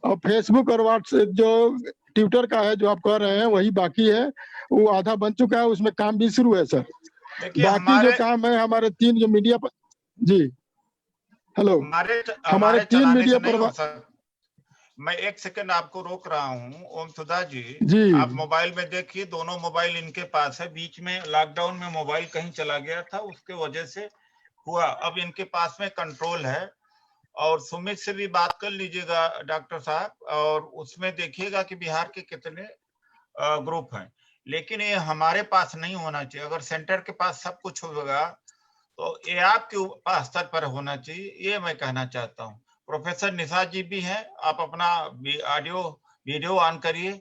और फेसबुक और व्हाट्सएप जो ट्विटर का है, जो आप कह रहे हैं, वही बाकी है। वो आधा बन चुका है, उसमें काम भी शुरू है सर। बाकी जो काम है हमारे 3 जो मीडिया पर, जी हेलो, हमारे 3 मीडिया पर। मैं 1 सेकंड आपको रोक रहा हूँ। ओम सुधा जी, आप मोबाइल में देखिए, दोनों मोबाइल इनके पास है। बीच में लॉकडाउन में मोबाइल कहीं चला गया था, उसके वजह से हुआ। अब इनके पास में कंट्रोल है। और सुमित से भी बात कर लीजिएगा डॉक्टर साहब, और उसमें देखिएगा कि बिहार के कितने ग्रुप हैं। लेकिन ये हमारे पास नहीं होना चाहिए। अगर सेंटर के पास सब कुछ होगा तो ये आपके स्तर पर होना चाहिए, ये मैं कहना चाहता हूँ। प्रोफेसर निशा जी भी हैं, आप अपना ऑडियो वीडियो ऑन करिए।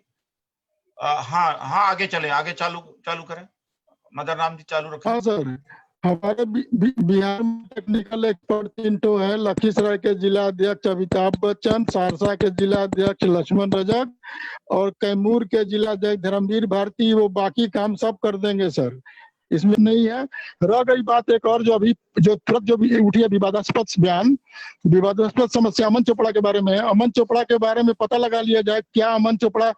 हाँ आगे चले, आगे चालू करें। मदन राम जी चालू रखें। हाँ सर, हमारे बिहार में टेक्निकल एक्सपर्ट 3 है। लखीसराय के जिला अध्यक्ष अमिताभ बच्चन, सहरसा के जिला अध्यक्ष लक्ष्मण रजक और कैमूर के जिला अध्यक्ष धर्मवीर भारती। वो बाकी काम सब कर देंगे सर, इसमें नहीं है। रह गई बात एक और, जो अभी जो तुरंत जो भी उठी है विवादास्पद बयान, विवादास्पद समस्या अमन चोपड़ा के बारे में है। अमन चोपड़ा के बारे में पता लगा लिया जाए, क्या अमन चोपड़ा,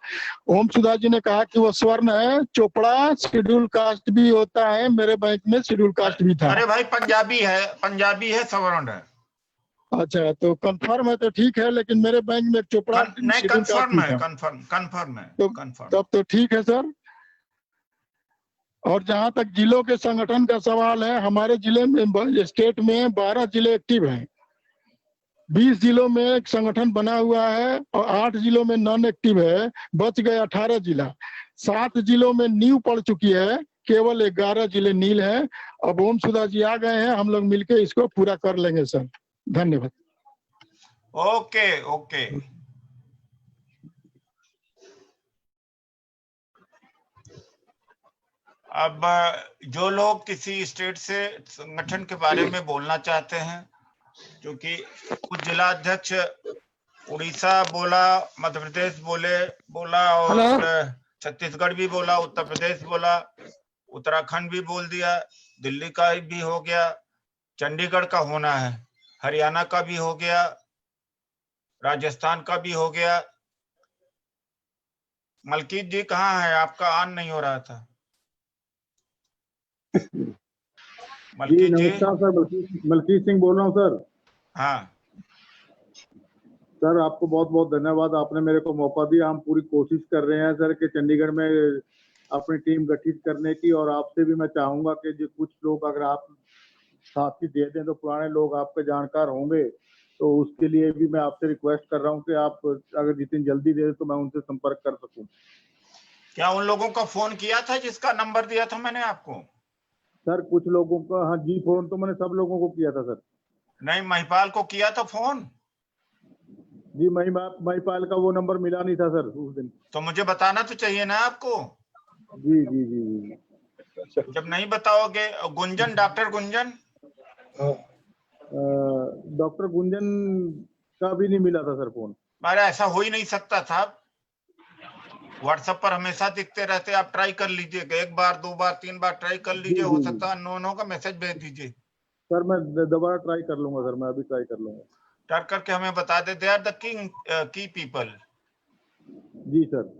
ओम सुधा जी ने कहा कि वो स्वर्ण है, चोपड़ा शेड्यूल कास्ट भी होता है, मेरे बैंक में शेड्यूल कास्ट भी था। अरे भाई पंजाबी है, स्वर्ण है। अच्छा, तो कंफर्म है तो ठीक है, लेकिन मेरे बैंक में चोपड़ा नहीं, कंफर्म है, कंफर्म है। तब तो ठीक है सर। और जहां तक जिलों के संगठन का सवाल है, हमारे जिले में, स्टेट में 12 जिले एक्टिव हैं। 20 जिलों में एक संगठन बना हुआ है और 8 जिलों में नॉन एक्टिव है। बच गए 18 जिला। 7 जिलों में नींव पड़ चुकी है, केवल 11 जिले नील है। अब ओम सुधा जी आ गए हैं, हम लोग मिलकर इसको पूरा कर लेंगे सर। धन्यवाद। ओके। अब जो लोग किसी स्टेट से संगठन के बारे में बोलना चाहते हैं, क्योंकि कुछ जिला अध्यक्ष उड़ीसा बोला, मध्य प्रदेश बोला और छत्तीसगढ़ भी बोला, उत्तर प्रदेश बोला, उत्तराखंड भी बोल दिया, दिल्ली का भी हो गया, चंडीगढ़ का होना है, हरियाणा का भी हो गया, राजस्थान का भी हो गया। मलकीत जी कहाँ है? आपका ऑन नहीं हो रहा था। मलकीत जी। नमस्कार सर, मलकीत सिंह बोल रहा हूँ सर। हाँ सर, आपको बहुत बहुत धन्यवाद, आपने मेरे को मौका दिया। हम पूरी कोशिश कर रहे हैं सर कि चंडीगढ़ में अपनी टीम गठित करने की, और आपसे भी मैं चाहूंगा कि जो कुछ लोग अगर आप साथी दे दें तो पुराने लोग आपके जानकार होंगे, तो उसके लिए भी मैं आपसे रिक्वेस्ट कर रहा हूं कि आप अगर जितनी जल्दी दे दें तो मैं उनसे संपर्क कर सकूं। क्या उन लोगों का फोन किया था जिसका नंबर दिया था मैंने आपको? सर कुछ लोगों का, हाँ जी, फोन तो मैंने सब लोगों को किया था सर। नहीं, महिपाल को किया था फोन? जी, महिपाल का वो नंबर मिला नहीं था सर उस दिन। तो मुझे बताना तो चाहिए ना आपको। जी जी जी जी। जब नहीं बताओगे। गुंजन, डॉक्टर गुंजन? डॉक्टर गुंजन का भी नहीं मिला था सर फोन। अरे ऐसा हो ही नहीं सकता था। व्हाट्सएप पर हमेशा दिखते रहते, आप ट्राई कर लीजिएगा, 1 बार 2 बार 3 बार ट्राई कर लीजिए, हो सकता है अननोन का मैसेज भेज दीजिए। सर मैं दोबारा ट्राई कर लूंगा सर, मैं अभी ट्राई कर लूंगा। ट्राई करके हमें बता दे। दे आर द किंग की पीपल। जी सर।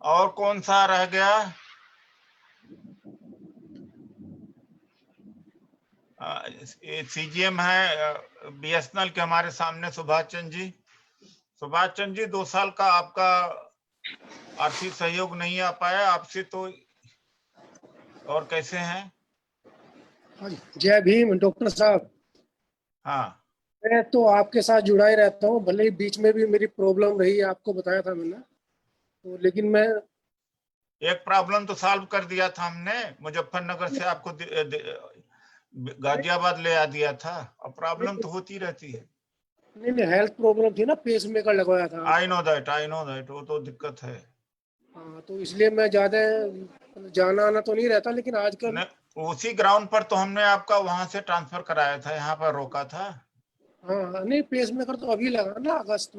और कौन सा रह गया? सीजीएम है बीएसएनएल के हमारे सामने, सुभाष चंद्र जी। सुभाष चंद्र जी, 2 साल का आपका आर्थिक सहयोग नहीं आ पाया आपसे, तो और कैसे हैं? जय भीम डॉक्टर साहब। हाँ, मैं तो आपके साथ जुड़ा ही रहता हूँ, भले ही बीच में भी मेरी प्रॉब्लम रही, आपको बताया था मैंने, तो लेकिन मैं एक प्रॉब्लम तो सॉल्व कर दिया था हमने, मुजफ्फरनगर से आपको गाजियाबाद ले आ दिया था। अब प्रॉब्लम तो होती रहती है। नहीं, हेल्थ प्रॉब्लम थी ना, पेस मेकर लगवाया था। आई नो दैट, वो तो दिक्कत है। हाँ, तो इसलिए मैं ज्यादा जाना आना तो नहीं रहता, लेकिन आजकल उसी ग्राउंड पर तो हमने आपका वहां से ट्रांसफर कराया था, यहाँ पर रोका था। हाँ, नहीं पेस मेकर तो अभी लगा ना, अगस्त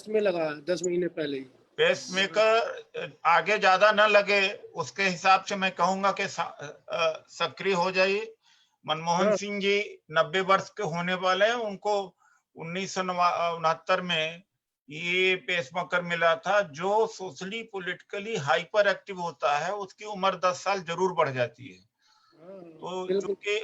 में लगा, 10 महीने पहले ही। पेस मेकर आगे ज्यादा न लगे उसके हिसाब से मैं कहूंगा कि सक्रिय हो जाइए। मनमोहन सिंह जी 90 वर्ष के होने वाले हैं, उनको 1969 में ये पेसमेकर मिला था। जो सोशली पॉलिटिकली हाइपर एक्टिव होता है उसकी उम्र 10 साल जरूर बढ़ जाती है। तो चूंकि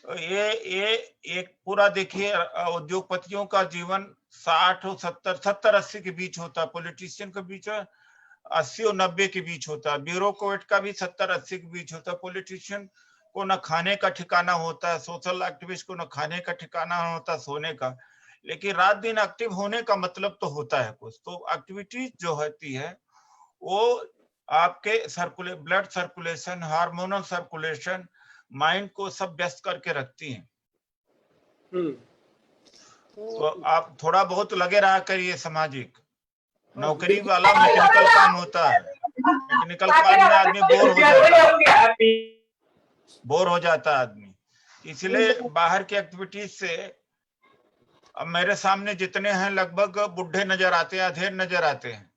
ये एक पूरा देखिए, उद्योगपतियों का जीवन 60 और 70-80 के बीच होता है, पॉलिटिशियन के बीच 80 और 90 के बीच होता है, ब्यूरोक्रेट का भी 70-80 के बीच होता है। पॉलिटिशियन को न खाने का ठिकाना होता है, सोशल एक्टिविस्ट को न खाने का ठिकाना होता, सोने का, लेकिन रात दिन एक्टिव होने का मतलब तो होता है कुछ। तो एक्टिविटीज जो होती है वो आपके blood circulation, hormonal circulation, mind को सब व्यस्त करके रखती हैं। तो आप थोड़ा बहुत लगे रहा करिए। सामाजिक नौकरी वाला मैकेनिकल काम होता है, मैकेनिकल काम में आदमी बोर हो जाता है आदमी, इसलिए बाहर की एक्टिविटीज से। अब मेरे सामने जितने हैं लगभग बुढ़े नजर आते हैं, अधेड़ नजर आते हैं,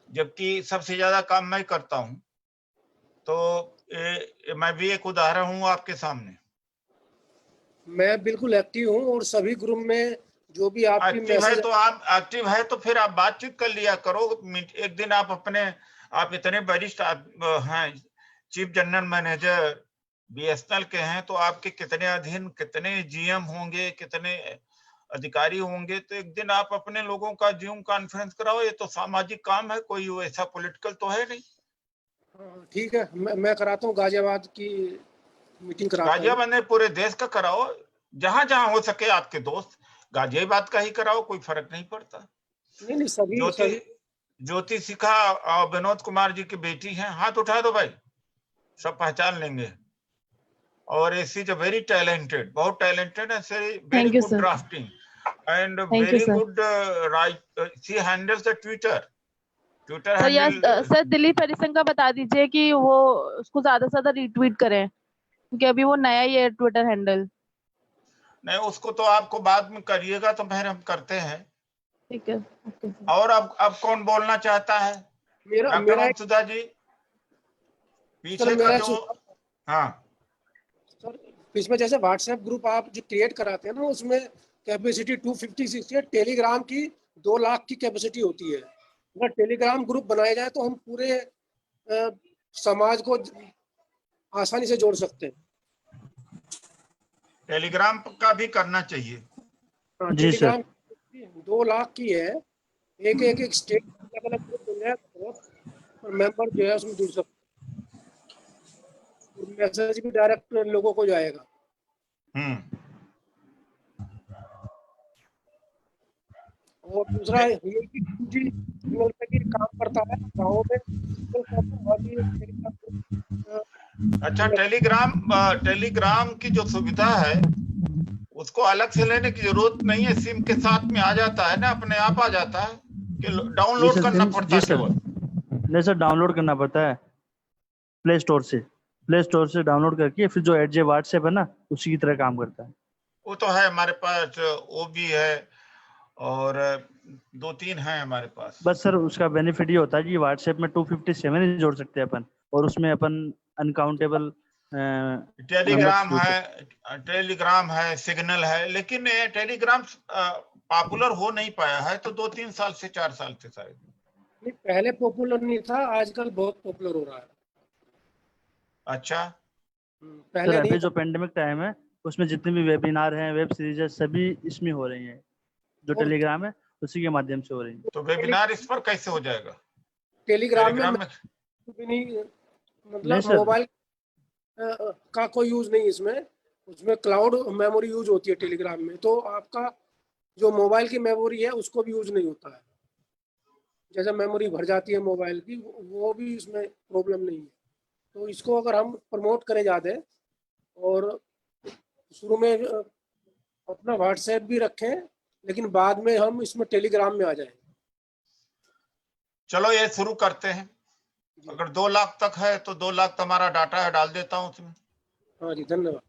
जबकि सबसे ज्यादा काम मैं करता हूं। तो मैं भी एक उदाहरण हूं आपके सामने। मैं बिल्कुल एक्टिव हूं, और सभी ग्रुप में जो भी आपकी मैसेज आप एक्टिव है तो फिर आप बातचीत कर लिया करो। एक दिन आप इतने वरिष्ठ हैं, चीफ जनरल मैनेजर बीएसएनएल के हैं, तो आपके कितने अधीन कितने जीएम होंगे, कितने अधिकारी होंगे, तो एक दिन आप अपने लोगों का जूम कॉन्फ्रेंस कराओ। ये तो सामाजिक काम है, कोई वैसा पॉलिटिकल तो है नहीं। ठीक है, मैं कराता हूँ, गाजियाबाद की मीटिंग कराता हूँ। गाजियाबाद में पूरे देश का कराओ, जहां जहां हो सके। आपके दोस्त गाजियाबाद का ही कराओ, कोई फर्क नहीं पड़ता। नहीं, सभी ज्योति शिखा विनोद कुमार जी की बेटी हैं, हाथ उठा दो भाई, सब पहचान लेंगे। और शी इज वेरी टैलेंटेड, बहुत टैलेंटेड है, very good drafting and very good write. She handles the Twitter sir Dilip Harisangh का बता दीजिए कि वो उसको ज्यादा से ज्यादा रीट्वीट करें, क्योंकि अभी वो नया ही है ट्विटर हैंडल। नहीं, उसको तो आपको बाद में करिएगा, तो फिर हम करते हैं। ठीक है। और अब कौन बोलना चाहता है? डॉक्टर सुधा जी पीछे का जो। हाँ सर, इसमें जैसे व्हाट्सएप ग्रुप आप जो क्रिएट कराते हैं ना, उसमें कैपेसिटी 256 है। टेलीग्राम की 2 लाख की कैपेसिटी होती है। अगर टेलीग्राम ग्रुप बनाया जाए तो हम पूरे समाज को आसानी से जोड़ सकते हैं। टेलीग्राम का भी करना चाहिए। जी सर। 2 लाख की है, एक स्टेट अलग अलग ग्रुप बन गया और मेंबर जो है उसमें जुड़ सकते, मैसेज भी डायरेक्ट लोगों को जाएगा। और दूसरा की काम करता है गाँव में। अच्छा, टेलीग्राम की जो सुविधा है उसको अलग से लेने की जरूरत नहीं है, सिम के साथ में आ जाता है ना, अपने आप आ जाता है कि डाउनलोड करना पड़ता है? केवल नहीं सर, डाउनलोड करना पड़ता है प्ले स्टोर से डाउनलोड करके, फिर जो एडजे व्हाट्सएप है ना उसी की तरह काम करता है। वो तो है हमारे पास, वो भी है और 2-3 हैं हमारे पास। बस सर उसका बेनिफिट ये होता है कि व्हाट्सएप में 257 ही जोड़ सकते हैं अपन, और उसमें अपन अनकाउंटेबल टेलीग्राम है, सिग्नल है, लेकिन टेलीग्राम पॉपुलर हो नहीं पाया है तो 2-3 साल से 4 साल से शायद। नहीं, पहले पॉपुलर नहीं था, आजकल बहुत पॉपुलर हो रहा है। अच्छा, पहले अभी जो पेंडेमिक टाइम है उसमें जितने भी वेबिनार हैं, वेब सीरीज है, सभी इसमें हो रही हैं, जो टेलीग्राम है उसी के माध्यम से हो रही है। तो वेबिनार इस पर कैसे हो जाएगा? टेलीग्राम में नहीं, मतलब मोबाइल का कोई यूज नहीं इसमें, उसमें क्लाउड मेमोरी यूज होती है टेलीग्राम में, तो आपका जो मोबाइल की मेमोरी है उसको भी यूज नहीं होता है। जैसे मेमोरी भर जाती है मोबाइल की, वो भी इसमें प्रॉब्लम नहीं है। तो इसको अगर हम प्रमोट करें ज़्यादा और शुरू में अपना व्हाट्सएप भी रखें, लेकिन बाद में हम इसमें टेलीग्राम में आ जाएं। चलो ये शुरू करते हैं। अगर 2 लाख तक है तो 2 लाख हमारा डाटा है, डाल देता हूँ उसमें। हाँ जी, धन्यवाद।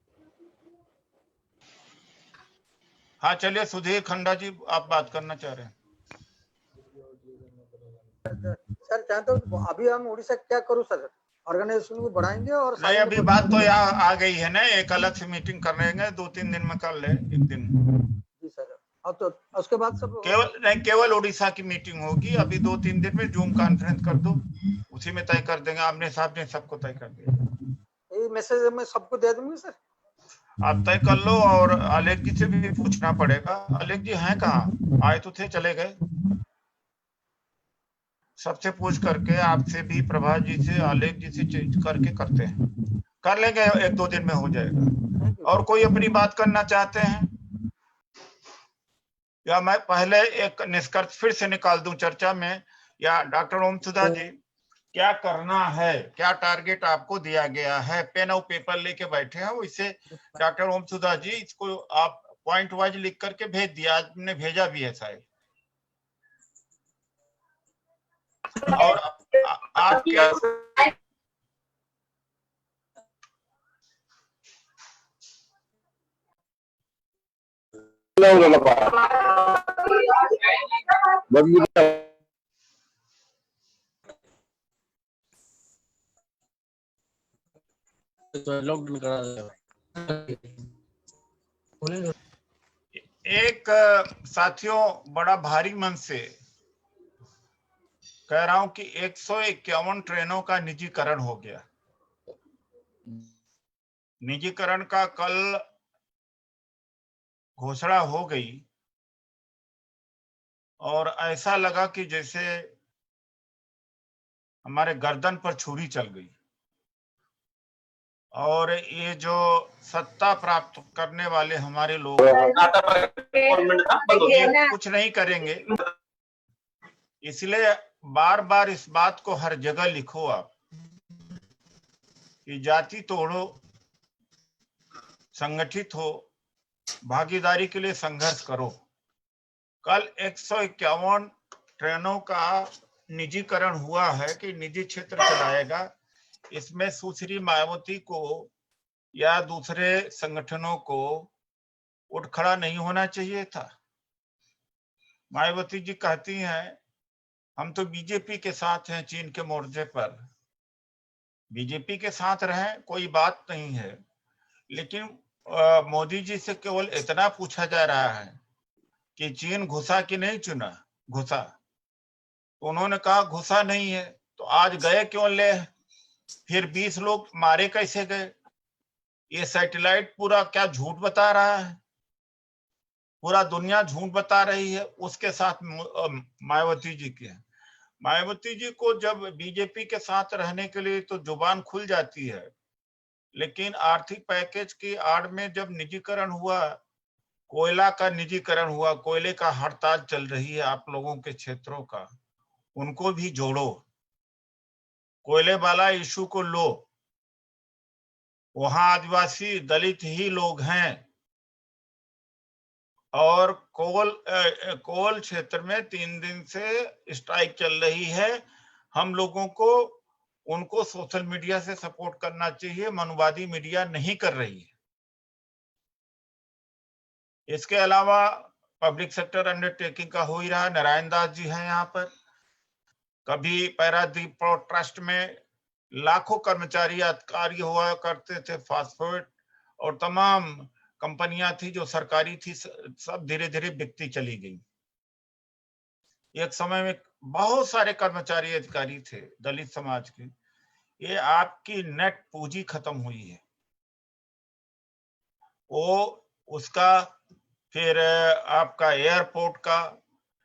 हाँ चलिए, सुधीर खंडा जी आप बात करना चाह रहे हैं। सर चाहे तो अभी हम उड़ीसा क्या करूँ सर, ऑर्गेनाइजेशन को बढ़ाएंगे और नहीं, अभी बात तो यहाँ आ गई है ना, एक अलग से मीटिंग कर लेंगे, 2-3 दिन में कर ले, एक दिन। जी सर, अब तो उसके बाद सब केवल उड़ीसा की मीटिंग होगी। अभी 2-3 दिन में जूम कॉन्फ्रेंस कर दो, उसी में तय कर देंगे, आपने साहब ने सबको तय कर दिया। ये मैसेज मैं सबको दे दूंगी सर, आप तय कर लो। और आलेख जी से भी पूछना पड़ेगा, आलेख जी हैं कहाँ? आए तो थे, चले गए। सबसे पूछ करके, आपसे भी, प्रभा जी से, आलेख जी से करके करते हैं, कर लेंगे, 1-2 दिन में हो जाएगा। और कोई अपनी बात करना चाहते हैं या मैं पहले एक निष्कर्ष फिर से निकाल दूं चर्चा में? या डॉक्टर ओमसुधा जी, क्या करना है, क्या टारगेट आपको दिया गया है? पेन और पेपर लेके बैठे हैं, वैसे डॉक्टर ओमसुधा जी इसको आप पॉइंट वाइज लिख करके भेज दिया, आज हमने भेजा भी है शायद। और आप क्या लॉकडाउन करा एक साथियों बड़ा भारी मन से कह रहा हूं कि 151 ट्रेनों का निजीकरण हो गया। निजीकरण का कल घोषणा हो गई और ऐसा लगा कि जैसे हमारे गर्दन पर छुरी चल गई। और ये जो सत्ता प्राप्त करने वाले हमारे लोग ये कुछ नहीं करेंगे, इसलिए बार बार इस बात को हर जगह लिखो आप कि जाति तोड़ो, संगठित हो, भागीदारी के लिए संघर्ष करो। कल 151 ट्रेनों का निजीकरण हुआ है कि निजी क्षेत्र चलाएगा। इसमें सुश्री मायावती को या दूसरे संगठनों को उठ खड़ा नहीं होना चाहिए था। मायावती जी कहती हैं हम तो बीजेपी के साथ हैं, चीन के मोर्चे पर। बीजेपी के साथ रहें, कोई बात नहीं है, लेकिन मोदी जी से केवल इतना पूछा जा रहा है कि चीन घुसा कि नहीं चुना घुसा। तो उन्होंने कहा घुसा नहीं है, तो आज गए क्यों ले? फिर 20 लोग मारे कैसे गए? ये सैटेलाइट पूरा क्या झूठ बता रहा है? पूरा दुनिया झूठ बता रही है। उसके साथ मायावती जी की है। मायावती जी को जब बीजेपी के साथ रहने के लिए तो जुबान खुल जाती है, लेकिन आर्थिक पैकेज की आड़ में जब निजीकरण हुआ, कोयला का निजीकरण हुआ, कोयले का हड़ताल चल रही है आप लोगों के क्षेत्रों का, उनको भी जोड़ो, कोयले वाला इशू को लो। वहां आदिवासी दलित ही लोग हैं और कोल क्षेत्र में 3 दिन से स्ट्राइक चल रही है। हम लोगों को उनको सोशल मीडिया से सपोर्ट करना चाहिए, मनुवादी मीडिया नहीं कर रही है। इसके अलावा पब्लिक सेक्टर अंडरटेकिंग का हो ही रहा। नारायण दास जी हैं यहाँ पर। कभी पैरादीप पोर्ट ट्रस्ट में लाखों कर्मचारी अधिकारी हुआ करते थे, फास्टफूड और तमाम कंपनियां थी जो सरकारी थी, सब धीरे धीरे बिकती चली गई। एक समय में बहुत सारे कर्मचारी अधिकारी थे दलित समाज के। ये आपकी नेट पूंजी खत्म हुई है। वो उसका फिर आपका एयरपोर्ट का,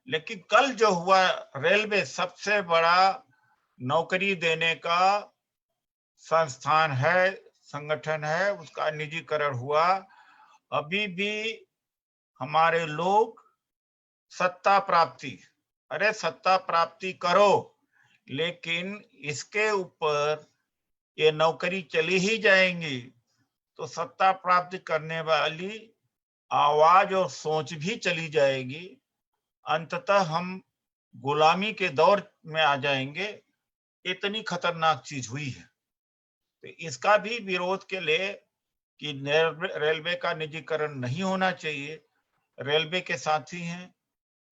लेकिन कल जो हुआ रेलवे सबसे बड़ा नौकरी देने का संस्थान है, संगठन है, उसका निजीकरण हुआ। अभी भी हमारे लोग सत्ता प्राप्ति, अरे सत्ता प्राप्ति करो, लेकिन इसके ऊपर ये नौकरी चली ही जाएंगी तो सत्ता प्राप्त करने वाली आवाज और सोच भी चली जाएगी। अंततः हम गुलामी के दौर में आ जाएंगे। इतनी खतरनाक चीज हुई है। तो इसका भी विरोध के लिए कि रेलवे का निजीकरण नहीं होना चाहिए। रेलवे के साथी हैं,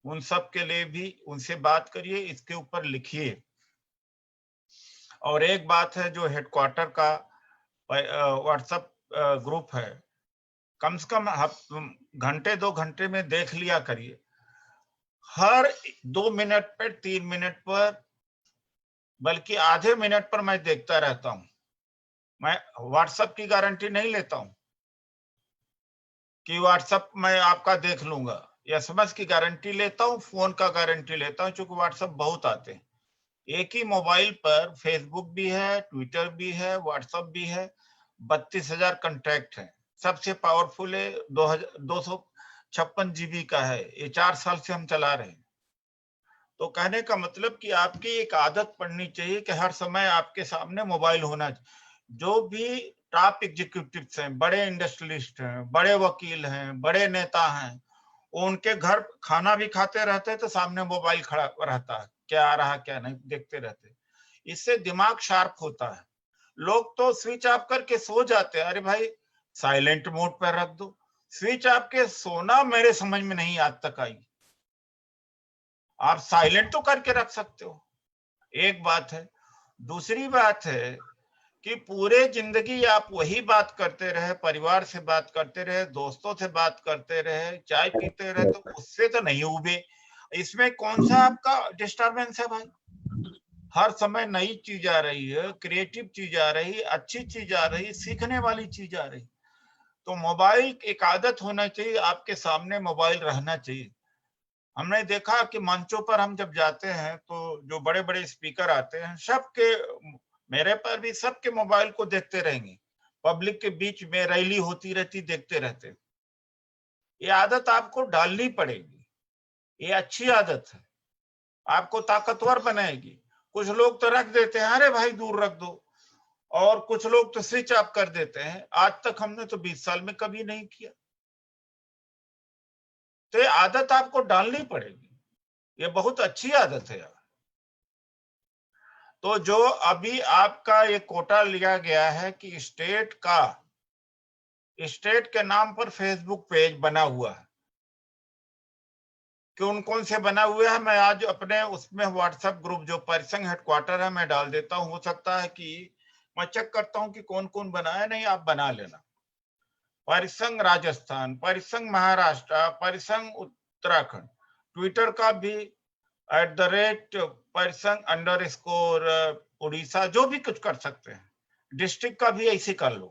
उन सब के लिए भी उनसे बात करिए, इसके ऊपर लिखिए। और एक बात है, जो हेडक्वार्टर का व्हाट्सएप ग्रुप है, कम से कम घंटे 2 घंटे में देख लिया करिए। हर 2 मिनट पर 3 मिनट पर, बल्कि आधे मिनट पर मैं देखता रहता हूं। मैं व्हाट्सएप की गारंटी नहीं लेता हूं कि व्हाट्सएप मैं आपका देख लूंगा। एसएमएस की गारंटी लेता हूं, फोन का गारंटी लेता हूं, क्योंकि व्हाट्सएप बहुत आते हैं। एक ही मोबाइल पर फेसबुक भी है, ट्विटर भी है, व्हाट्सएप भी है। 32,000 कंटैक्ट है। सबसे पावरफुल है, 256 GB का है। ये 4 साल से हम चला रहे हैं। तो कहने का मतलब कि आपकी एक आदत पड़नी चाहिए कि हर समय आपके सामने मोबाइल होना चाहिए। जो भी टॉप एग्जीक्यूटिव्स हैं, बड़े इंडस्ट्रियलिस्ट हैं, बड़े वकील हैं, बड़े नेता हैं, उनके घर खाना भी खाते रहते हैं तो सामने मोबाइल खड़ा रहता है, क्या आ रहा क्या नहीं देखते रहते। इससे दिमाग शार्प होता है। लोग तो स्विच ऑफ करके सो जाते हैं। अरे भाई साइलेंट मोड पर रख दो। स्विच ऑफ के सोना मेरे समझ में नहीं आज तक आई। आप साइलेंट तो करके रख सकते हो, एक बात है। दूसरी बात है कि पूरे जिंदगी आप वही बात करते रहे, परिवार से बात करते रहे, दोस्तों से बात करते रहे, चाय पीते रहे, तो उससे तो नहीं उबे। इसमें कौन सा आपका डिस्टरबेंस है भाई? हर समय नई चीज आ रही है, क्रिएटिव चीज आ रही, अच्छी चीज आ रही, सीखने वाली चीज आ रही। तो मोबाइल एक आदत होना चाहिए, आपके सामने मोबाइल रहना चाहिए। हमने देखा कि मंचों पर हम जब जाते हैं तो जो बड़े बड़े स्पीकर आते हैं, सबके, मेरे पर भी सबके मोबाइल को देखते रहेंगे। पब्लिक के बीच में रैली होती रहती, देखते रहते। ये आदत आपको डालनी पड़ेगी। ये अच्छी आदत है, आपको ताकतवर बनाएगी। कुछ लोग तो रख देते हैं, अरे भाई दूर रख दो, और कुछ लोग तो स्विच ऑफ कर देते हैं। आज तक हमने तो 20 साल में कभी नहीं किया। तो ये आदत आपको डालनी पड़ेगी। ये बहुत अच्छी आदत है यार। तो जो अभी आपका ये कोटा लिया गया है कि स्टेट के नाम पर फेसबुक पेज बना हुआ है, कौन कौन से बना हुआ है, मैं आज अपने उसमें व्हाट्सएप ग्रुप जो परिसंघ हेडक्वार्टर है मैं डाल देता हूं। हो सकता है कि मैं चेक करता हूं कि कौन कौन बनाया, नहीं आप बना लेना। परिसंघ राजस्थान, परिसंघ महाराष्ट्र, परिसंघ उत्तराखंड। ट्विटर का भी @ परिसंघ _ उड़ीसा, जो भी कुछ कर सकते हैं। डिस्ट्रिक्ट का भी ऐसे कर लो,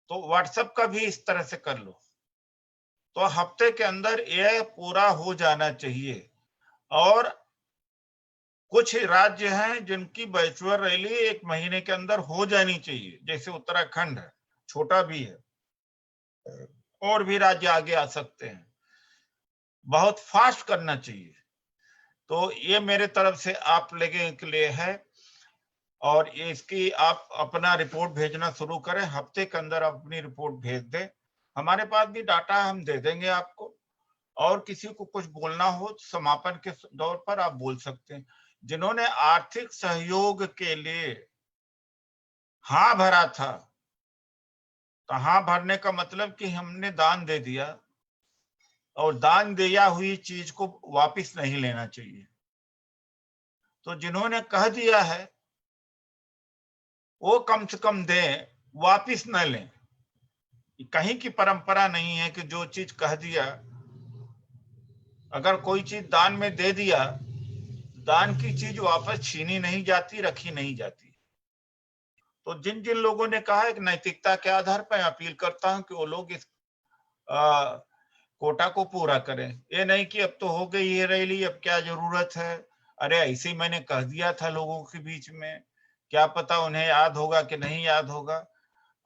तो व्हाट्सएप का भी इस तरह से कर लो, तो हफ्ते के अंदर यह पूरा हो जाना चाहिए। और कुछ राज्य हैं जिनकी वर्चुअल रैली 1 महीने के अंदर हो जानी चाहिए, जैसे उत्तराखंड है, छोटा भी है, और भी राज्य आगे आ सकते हैं। बहुत फास्ट करना चाहिए। तो ये मेरे तरफ से आप लेने के लिए है, और इसकी आप अपना रिपोर्ट भेजना शुरू करें। हफ्ते के अंदर अपनी रिपोर्ट भेज दें, हमारे पास भी डाटा हम दे देंगे आपको। और किसी को कुछ बोलना हो तो समापन के दौर पर आप बोल सकते हैं। जिन्होंने आर्थिक सहयोग के लिए हाँ भरा था, तो हाँ भरने का मतलब कि हमने दान दे दिया, और दान दिया हुई चीज को वापस नहीं लेना चाहिए। तो जिन्होंने कह दिया है वो कम से कम दें, वापस न लें। कहीं की परंपरा नहीं है कि जो चीज कह दिया, अगर कोई चीज दान में दे दिया, दान की चीज वापस छीनी नहीं जाती, रखी नहीं जाती। तो जिन जिन लोगों ने कहा है कि नैतिकता के आधार पर अपील करता हूं कि वो लोग इस कोटा को पूरा करें। ये नहीं कि अब तो हो गई ये रैली, अब क्या जरूरत है। अरे ऐसे ही मैंने कह दिया था लोगों के बीच में, क्या पता उन्हें याद होगा कि नहीं याद होगा।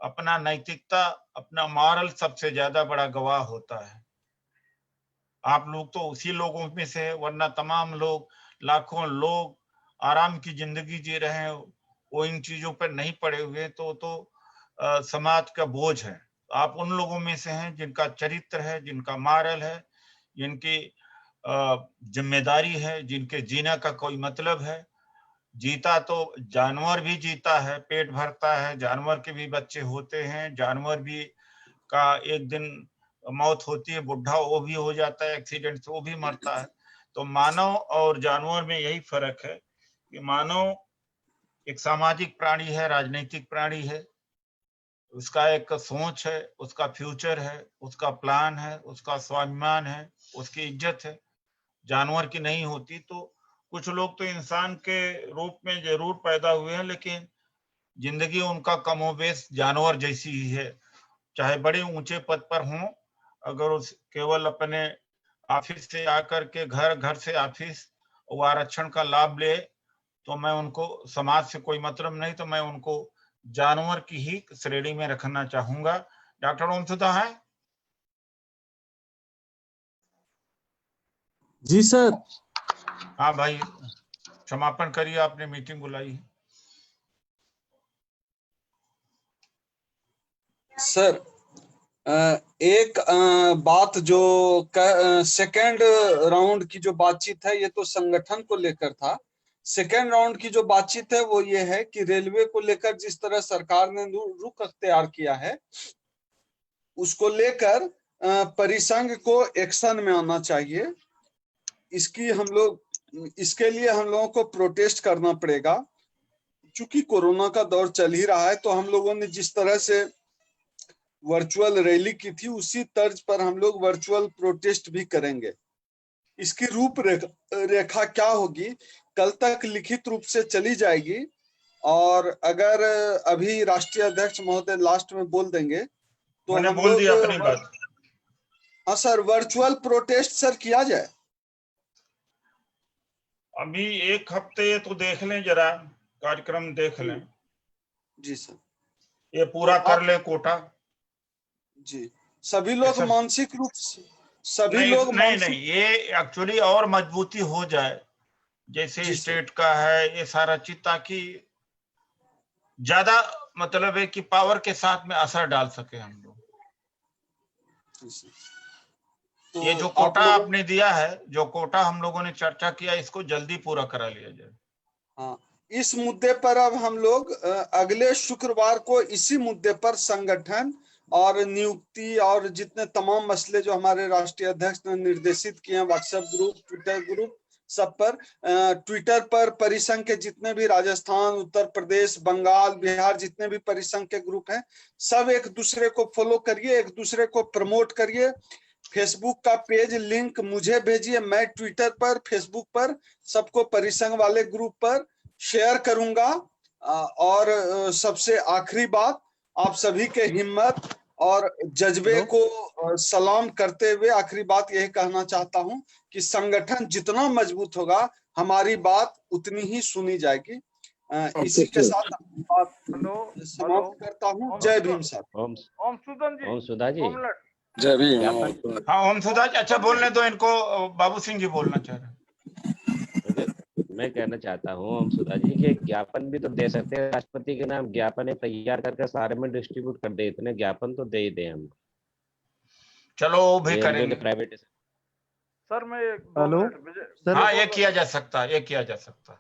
अपना नैतिकता, अपना मॉरल सबसे ज्यादा बड़ा गवाह होता है। आप लोग तो उसी लोगों में से है, वरना तमाम लोग, लाखों लोग आराम की जिंदगी जी रहे हैं, वो इन चीजों पर नहीं पड़े हुए। तो समाज का बोझ है। आप उन लोगों में से हैं जिनका चरित्र है, जिनका मॉरल है, जिनकी जिम्मेदारी है, जिनके जीने का कोई मतलब है। जीता तो जानवर भी जीता है, पेट भरता है, जानवर के भी बच्चे होते हैं, जानवर भी का एक दिन मौत होती है, बुढ़ा वो भी हो जाता है, एक्सीडेंट से वो भी मरता है। तो मानव और जानवर में यही फर्क है कि मानव एक सामाजिक प्राणी है, राजनीतिक प्राणी है, उसका एक सोच है, उसका फ्यूचर है, उसका प्लान है, उसका स्वाभिमान है, उसकी इज्जत है, जानवर की नहीं होती। तो कुछ लोग तो इंसान के रूप में जरूर पैदा हुए हैं, लेकिन जिंदगी उनका कमोबेश जानवर जैसी ही है। चाहे बड़े ऊंचे पद पर हों, अगर उस केवल अपने ऑफिस से आकर के घर से ऑफिस वो आरक्षण का लाभ ले, तो मैं उनको, समाज से कोई मतलब नहीं, तो मैं उनको जानवर की ही श्रेणी में रखना चाहूंगा। डॉक्टर ओमसुधा है? जी सर। हाँ भाई, समापन करिए, आपने मीटिंग बुलाई है। सर एक बात जो सेकेंड राउंड की जो बातचीत है, ये तो संगठन को लेकर था। सेकेंड राउंड की जो बातचीत है वो ये है कि रेलवे को लेकर जिस तरह सरकार ने रुख अख्तियार किया है, उसको लेकर परिसंघ को एक्शन में आना चाहिए। इसके लिए हम लोगों को प्रोटेस्ट करना पड़ेगा। चूंकि कोरोना का दौर चल ही रहा है, तो हम लोगों ने जिस तरह से वर्चुअल रैली की थी, उसी तर्ज पर हम लोग वर्चुअल प्रोटेस्ट भी करेंगे। इसकी रूपरेखा क्या होगी, कल तक लिखित रूप से चली जाएगी। और अगर अभी राष्ट्रीय अध्यक्ष महोदय लास्ट में बोल देंगे तो मैंने बोल दिया अपनी बात। हाँ सर, वर्चुअल प्रोटेस्ट सर किया जाए। अभी एक हफ्ते तो देख लें, जरा कार्यक्रम देख लें। जी सर, ये पूरा कर ले कोटा। जी, सभी लोग मानसिक रूप से, सभी लोग नहीं, ये एक्चुअली और मजबूती हो जाए, जैसे स्टेट का है ये सारा चीज, ताकि ज्यादा मतलब है कि पावर के साथ में असर डाल सके हम लोग। तो ये जो कोटा आपने दिया है, जो कोटा हम लोगों ने चर्चा किया, इसको जल्दी पूरा करा लिया जाए। हाँ, इस मुद्दे पर अब हम लोग अगले शुक्रवार को इसी मुद्दे पर संगठन और नियुक्ति और जितने तमाम मसले जो हमारे राष्ट्रीय अध्यक्ष ने निर्देशित किए हैं, व्हाट्सएप ग्रुप, ट्विटर ग्रुप, सब पर, ट्विटर पर परिसंघ के जितने भी राजस्थान, उत्तर प्रदेश, बंगाल, बिहार जितने भी परिसंघ के ग्रुप हैं, सब एक दूसरे को फॉलो करिए, एक दूसरे को प्रमोट करिए। फेसबुक का पेज लिंक मुझे भेजिए, मैं ट्विटर पर, फेसबुक पर, सबको परिसंघ वाले ग्रुप पर शेयर करूंगा। और सबसे आखिरी बात, आप सभी के हिम्मत और जज्बे को सलाम करते हुए आखिरी बात यही कहना चाहता हूं कि संगठन जितना मजबूत होगा हमारी बात उतनी ही सुनी जाएगी। इसी के साथ बात समाप्त करता हूं। जय भीम सर। ओम सुधा जी जय भीम। हाँ ओम सुधा जी, अच्छा बोलने दो इनको, बाबू सिंह जी बोलना चाह रहे हैं। मैं कहना चाहता हूँ ओम सुधा जी कि ज्ञापन भी तो दे सकते हैं, राष्ट्रपति के नाम ज्ञापन तैयार करके सारे में डिस्ट्रीब्यूट कर दे, इतने ज्ञापन तो दे ही दे हम। चलो वो भी करेंगे प्राइवेट। सर मैं हेलो सर, हाँ ये किया जा सकता है, ये किया जा सकता है।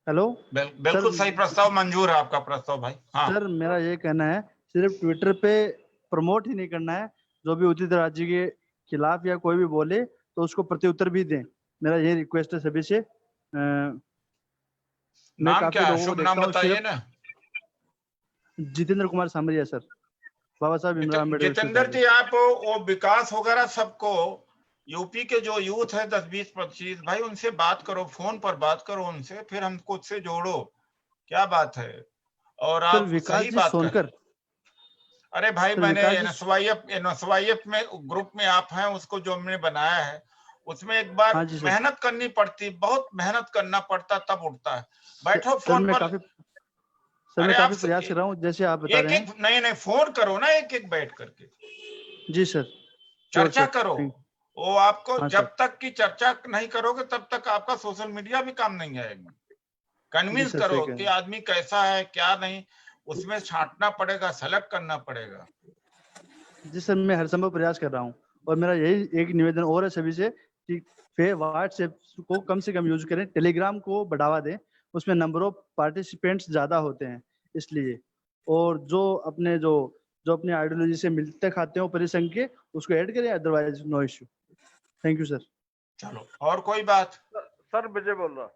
हेलो बिल्कुल सही प्रस्ताव, मंजूर है आपका प्रस्ताव भाई। हाँ सर, मेरा ये कहना है सिर्फ ट्विटर पे प्रमोट ही नहीं करना है, जो भी उचित राज्य के खिलाफ या कोई भी बोले तो उसको प्रत्युत्तर भी दें। मेरा ये रिक्वेस्ट है सभी से। नाम क्या है? शुभ नाम बताइए ना। जितेंद्र कुमार सामरिया सर, बाबा साहब भीमराव अम्बेडकर। जितेंद्र जी, आप वो विकास वगैरह सबको, यूपी के जो यूथ है 10-20-25 भाई, उनसे बात करो, फोन पर बात करो उनसे, फिर हमको उससे जोड़ो। क्या बात है? और आप सही बात कर। अरे भाई मैंने NSYF में ग्रुप में आप हैं, उसको जो हमने बनाया है उसमें एक बार मेहनत करनी पड़ती, बहुत मेहनत करना पड़ता, तब उठता है। बैठो फोन पर। सर मैं काफी प्रयास कर रहा हूँ, जैसे आप बता रहे हैं। नहीं फोन करो ना, एक बैठ करके। जी सर, चर्चा करो। वो आपको जब तक की चर्चा नहीं करोगे तब तक आपका सोशल मीडिया भी काम नहीं आएगा। कन्विंस करो कि आदमी कैसा है क्या नहीं, उसमें छांटना पड़ेगा, सेलेक्ट करना पड़ेगा। जी सर, मैं हर संभव प्रयास कर रहा हूँ। और मेरा यही एक निवेदन और है सभी से कि व्हाट्सएप को कम से कम यूज करें, टेलीग्राम को बढ़ावा दें, उसमें नंबर ऑफ पार्टिसिपेंट्स ज्यादा होते हैं इसलिए। और जो अपने आइडियोलॉजी से मिलते खाते हैं परिसंघ के, उसको ऐड करें, otherwise no issue. Thank you sir. चलो और कोई बात? सर विजय बोल रहा।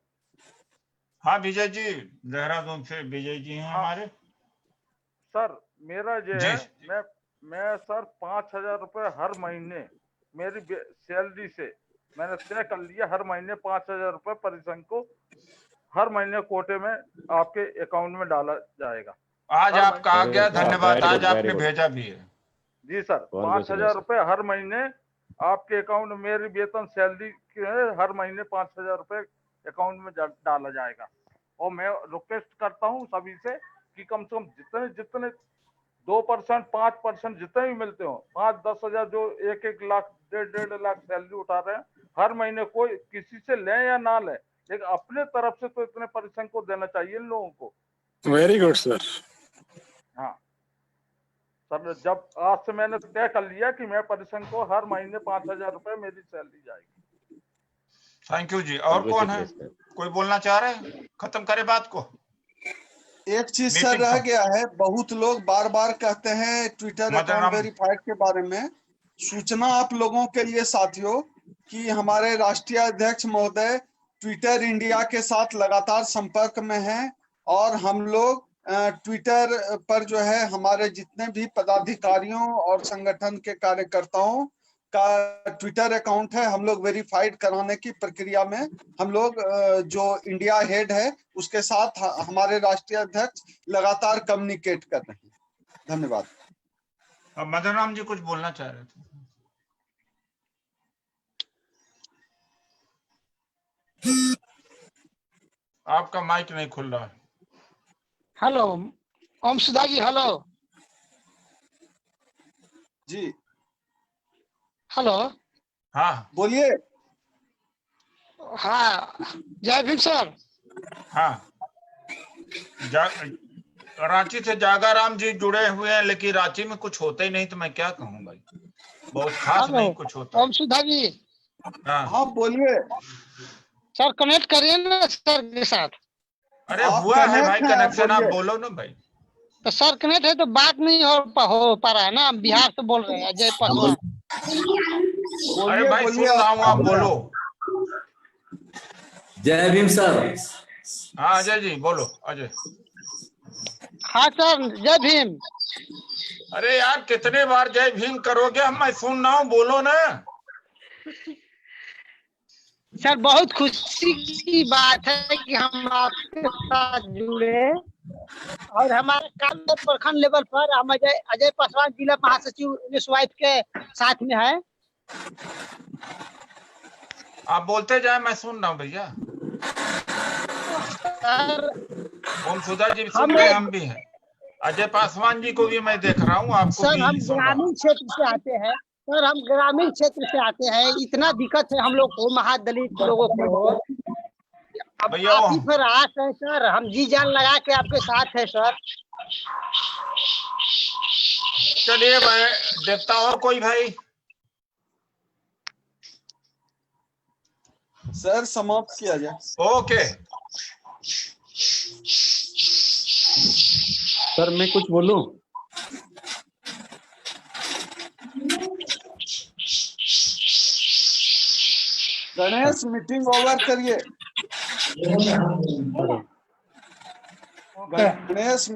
हाँ विजय जी, देहरादून से विजय जी हैं हमारे। सर मेरा जो है, मैं सर 5,000 रुपए हर महीने मेरी सैलरी से मैंने तय कर लिया, हर महीने 5,000 रुपए परिसंघ को हर महीने कोटे में आपके अकाउंट में डाला जाएगा। आज आपका आ गया, धन्यवाद। आज आपने भेजा भी है। जी सर, 5,000 रुपए हर महीने आपके अकाउंट में, मेरी वेतन सैलरी हर महीने 5,000 रुपए अकाउंट में डाला जाएगा। और मैं रिक्वेस्ट करता हूँ सभी से कि कम से कम जितने 2%, 5% जितने भी मिलते हो, 5-10 हजार, जो 1-1 लाख 1.5 लाख सैलरी उठा रहे हैं हर महीने, कोई किसी से ले या ना ले, लेकिन अपने तरफ से तो इतने परिसंघ को देना चाहिए इन लोगों को। Very good sir. हाँ सर, जब आज से मैंने तय कर लिया कि मैं परिसंघ को हर महीने 5,000 रुपए मेरी सैलरी जाएगी। थैंक यू जी। और कौन है? कोई बोलना चाह रहे हैं? खत्म करे बात को। एक चीज सर रह गया है, बहुत लोग बार बार कहते हैं ट्विटर अकाउंट वेरीफाइड के बारे में। सूचना आप लोगों के लिए साथियों कि हमारे राष्ट्रीय अध्यक्ष महोदय ट्विटर इंडिया के साथ लगातार संपर्क में हैं, और हम लोग ट्विटर पर जो है हमारे जितने भी पदाधिकारियों और संगठन के कार्यकर्ताओं का ट्विटर अकाउंट है, हम लोग वेरीफाइड कराने की प्रक्रिया में हम लोग जो इंडिया हेड है उसके साथ हमारे राष्ट्रीय अध्यक्ष लगातार कम्युनिकेट कर रहे हैं। धन्यवाद। मदन राम जी कुछ बोलना चाह रहे थे। आपका माइक नहीं खुल रहा है। हेलो ओम सुधा जी। हेलो जी। हेलो। हाँ बोलिए। हाँ जय भीम सर। हाँ रांची से जागाराम जी जुड़े हुए हैं, लेकिन रांची में कुछ होता ही नहीं, तो मैं क्या कहूँ भाई, बहुत खास नहीं कुछ होता। ओम सुधा जी। हाँ बोलिए सर, कनेक्ट करिए ना सर के साथ। अरे हुआ है भाई कनेक्शन, आप बोलो ना भाई। तो सर कनेक्ट है तो बात नहीं हो पा रहा है ना। बिहार से बोल रहे हैं, अजय पासवान। अरे भाई सुन रहा हूँ, आप बोलो। जय भीम सर। हाँ अजय जी बोलो। अजय। हाँ सर जय भीम। अरे यार कितने बार जय भीम करोगे, हम मैं सुन रहा हूँ, बोलो ना। सर बहुत खुशी की बात है कि हम आपके साथ जुड़े और हमारे कानपुर प्रखंड लेवल पर हम अजय पासवान जिला महासचिव स्वाइप के साथ में है। आप बोलते जाए, मैं सुन रहा हूँ भैया। सर ओम सुधा जी सुन रहे, हम भी हैं। अजय पासवान जी को भी मैं देख रहा हूँ, आपको सर भी हम सुन रहा हूँ। ग्रामीण क्षेत्र से आते हैं। सर हम ग्रामीण क्षेत्र से आते हैं, इतना दिक्कत है हम लोग को, महादलित लोगों को। अब भैया आप ही पर आस है सर, हम जी जान लगा के आपके साथ है सर। चलिए मैं देखता हूँ और कोई भाई। सर समाप्त किया जाए। ओके सर मैं कुछ बोलूं? गणेश मीटिंग ओवर करिए। गणेश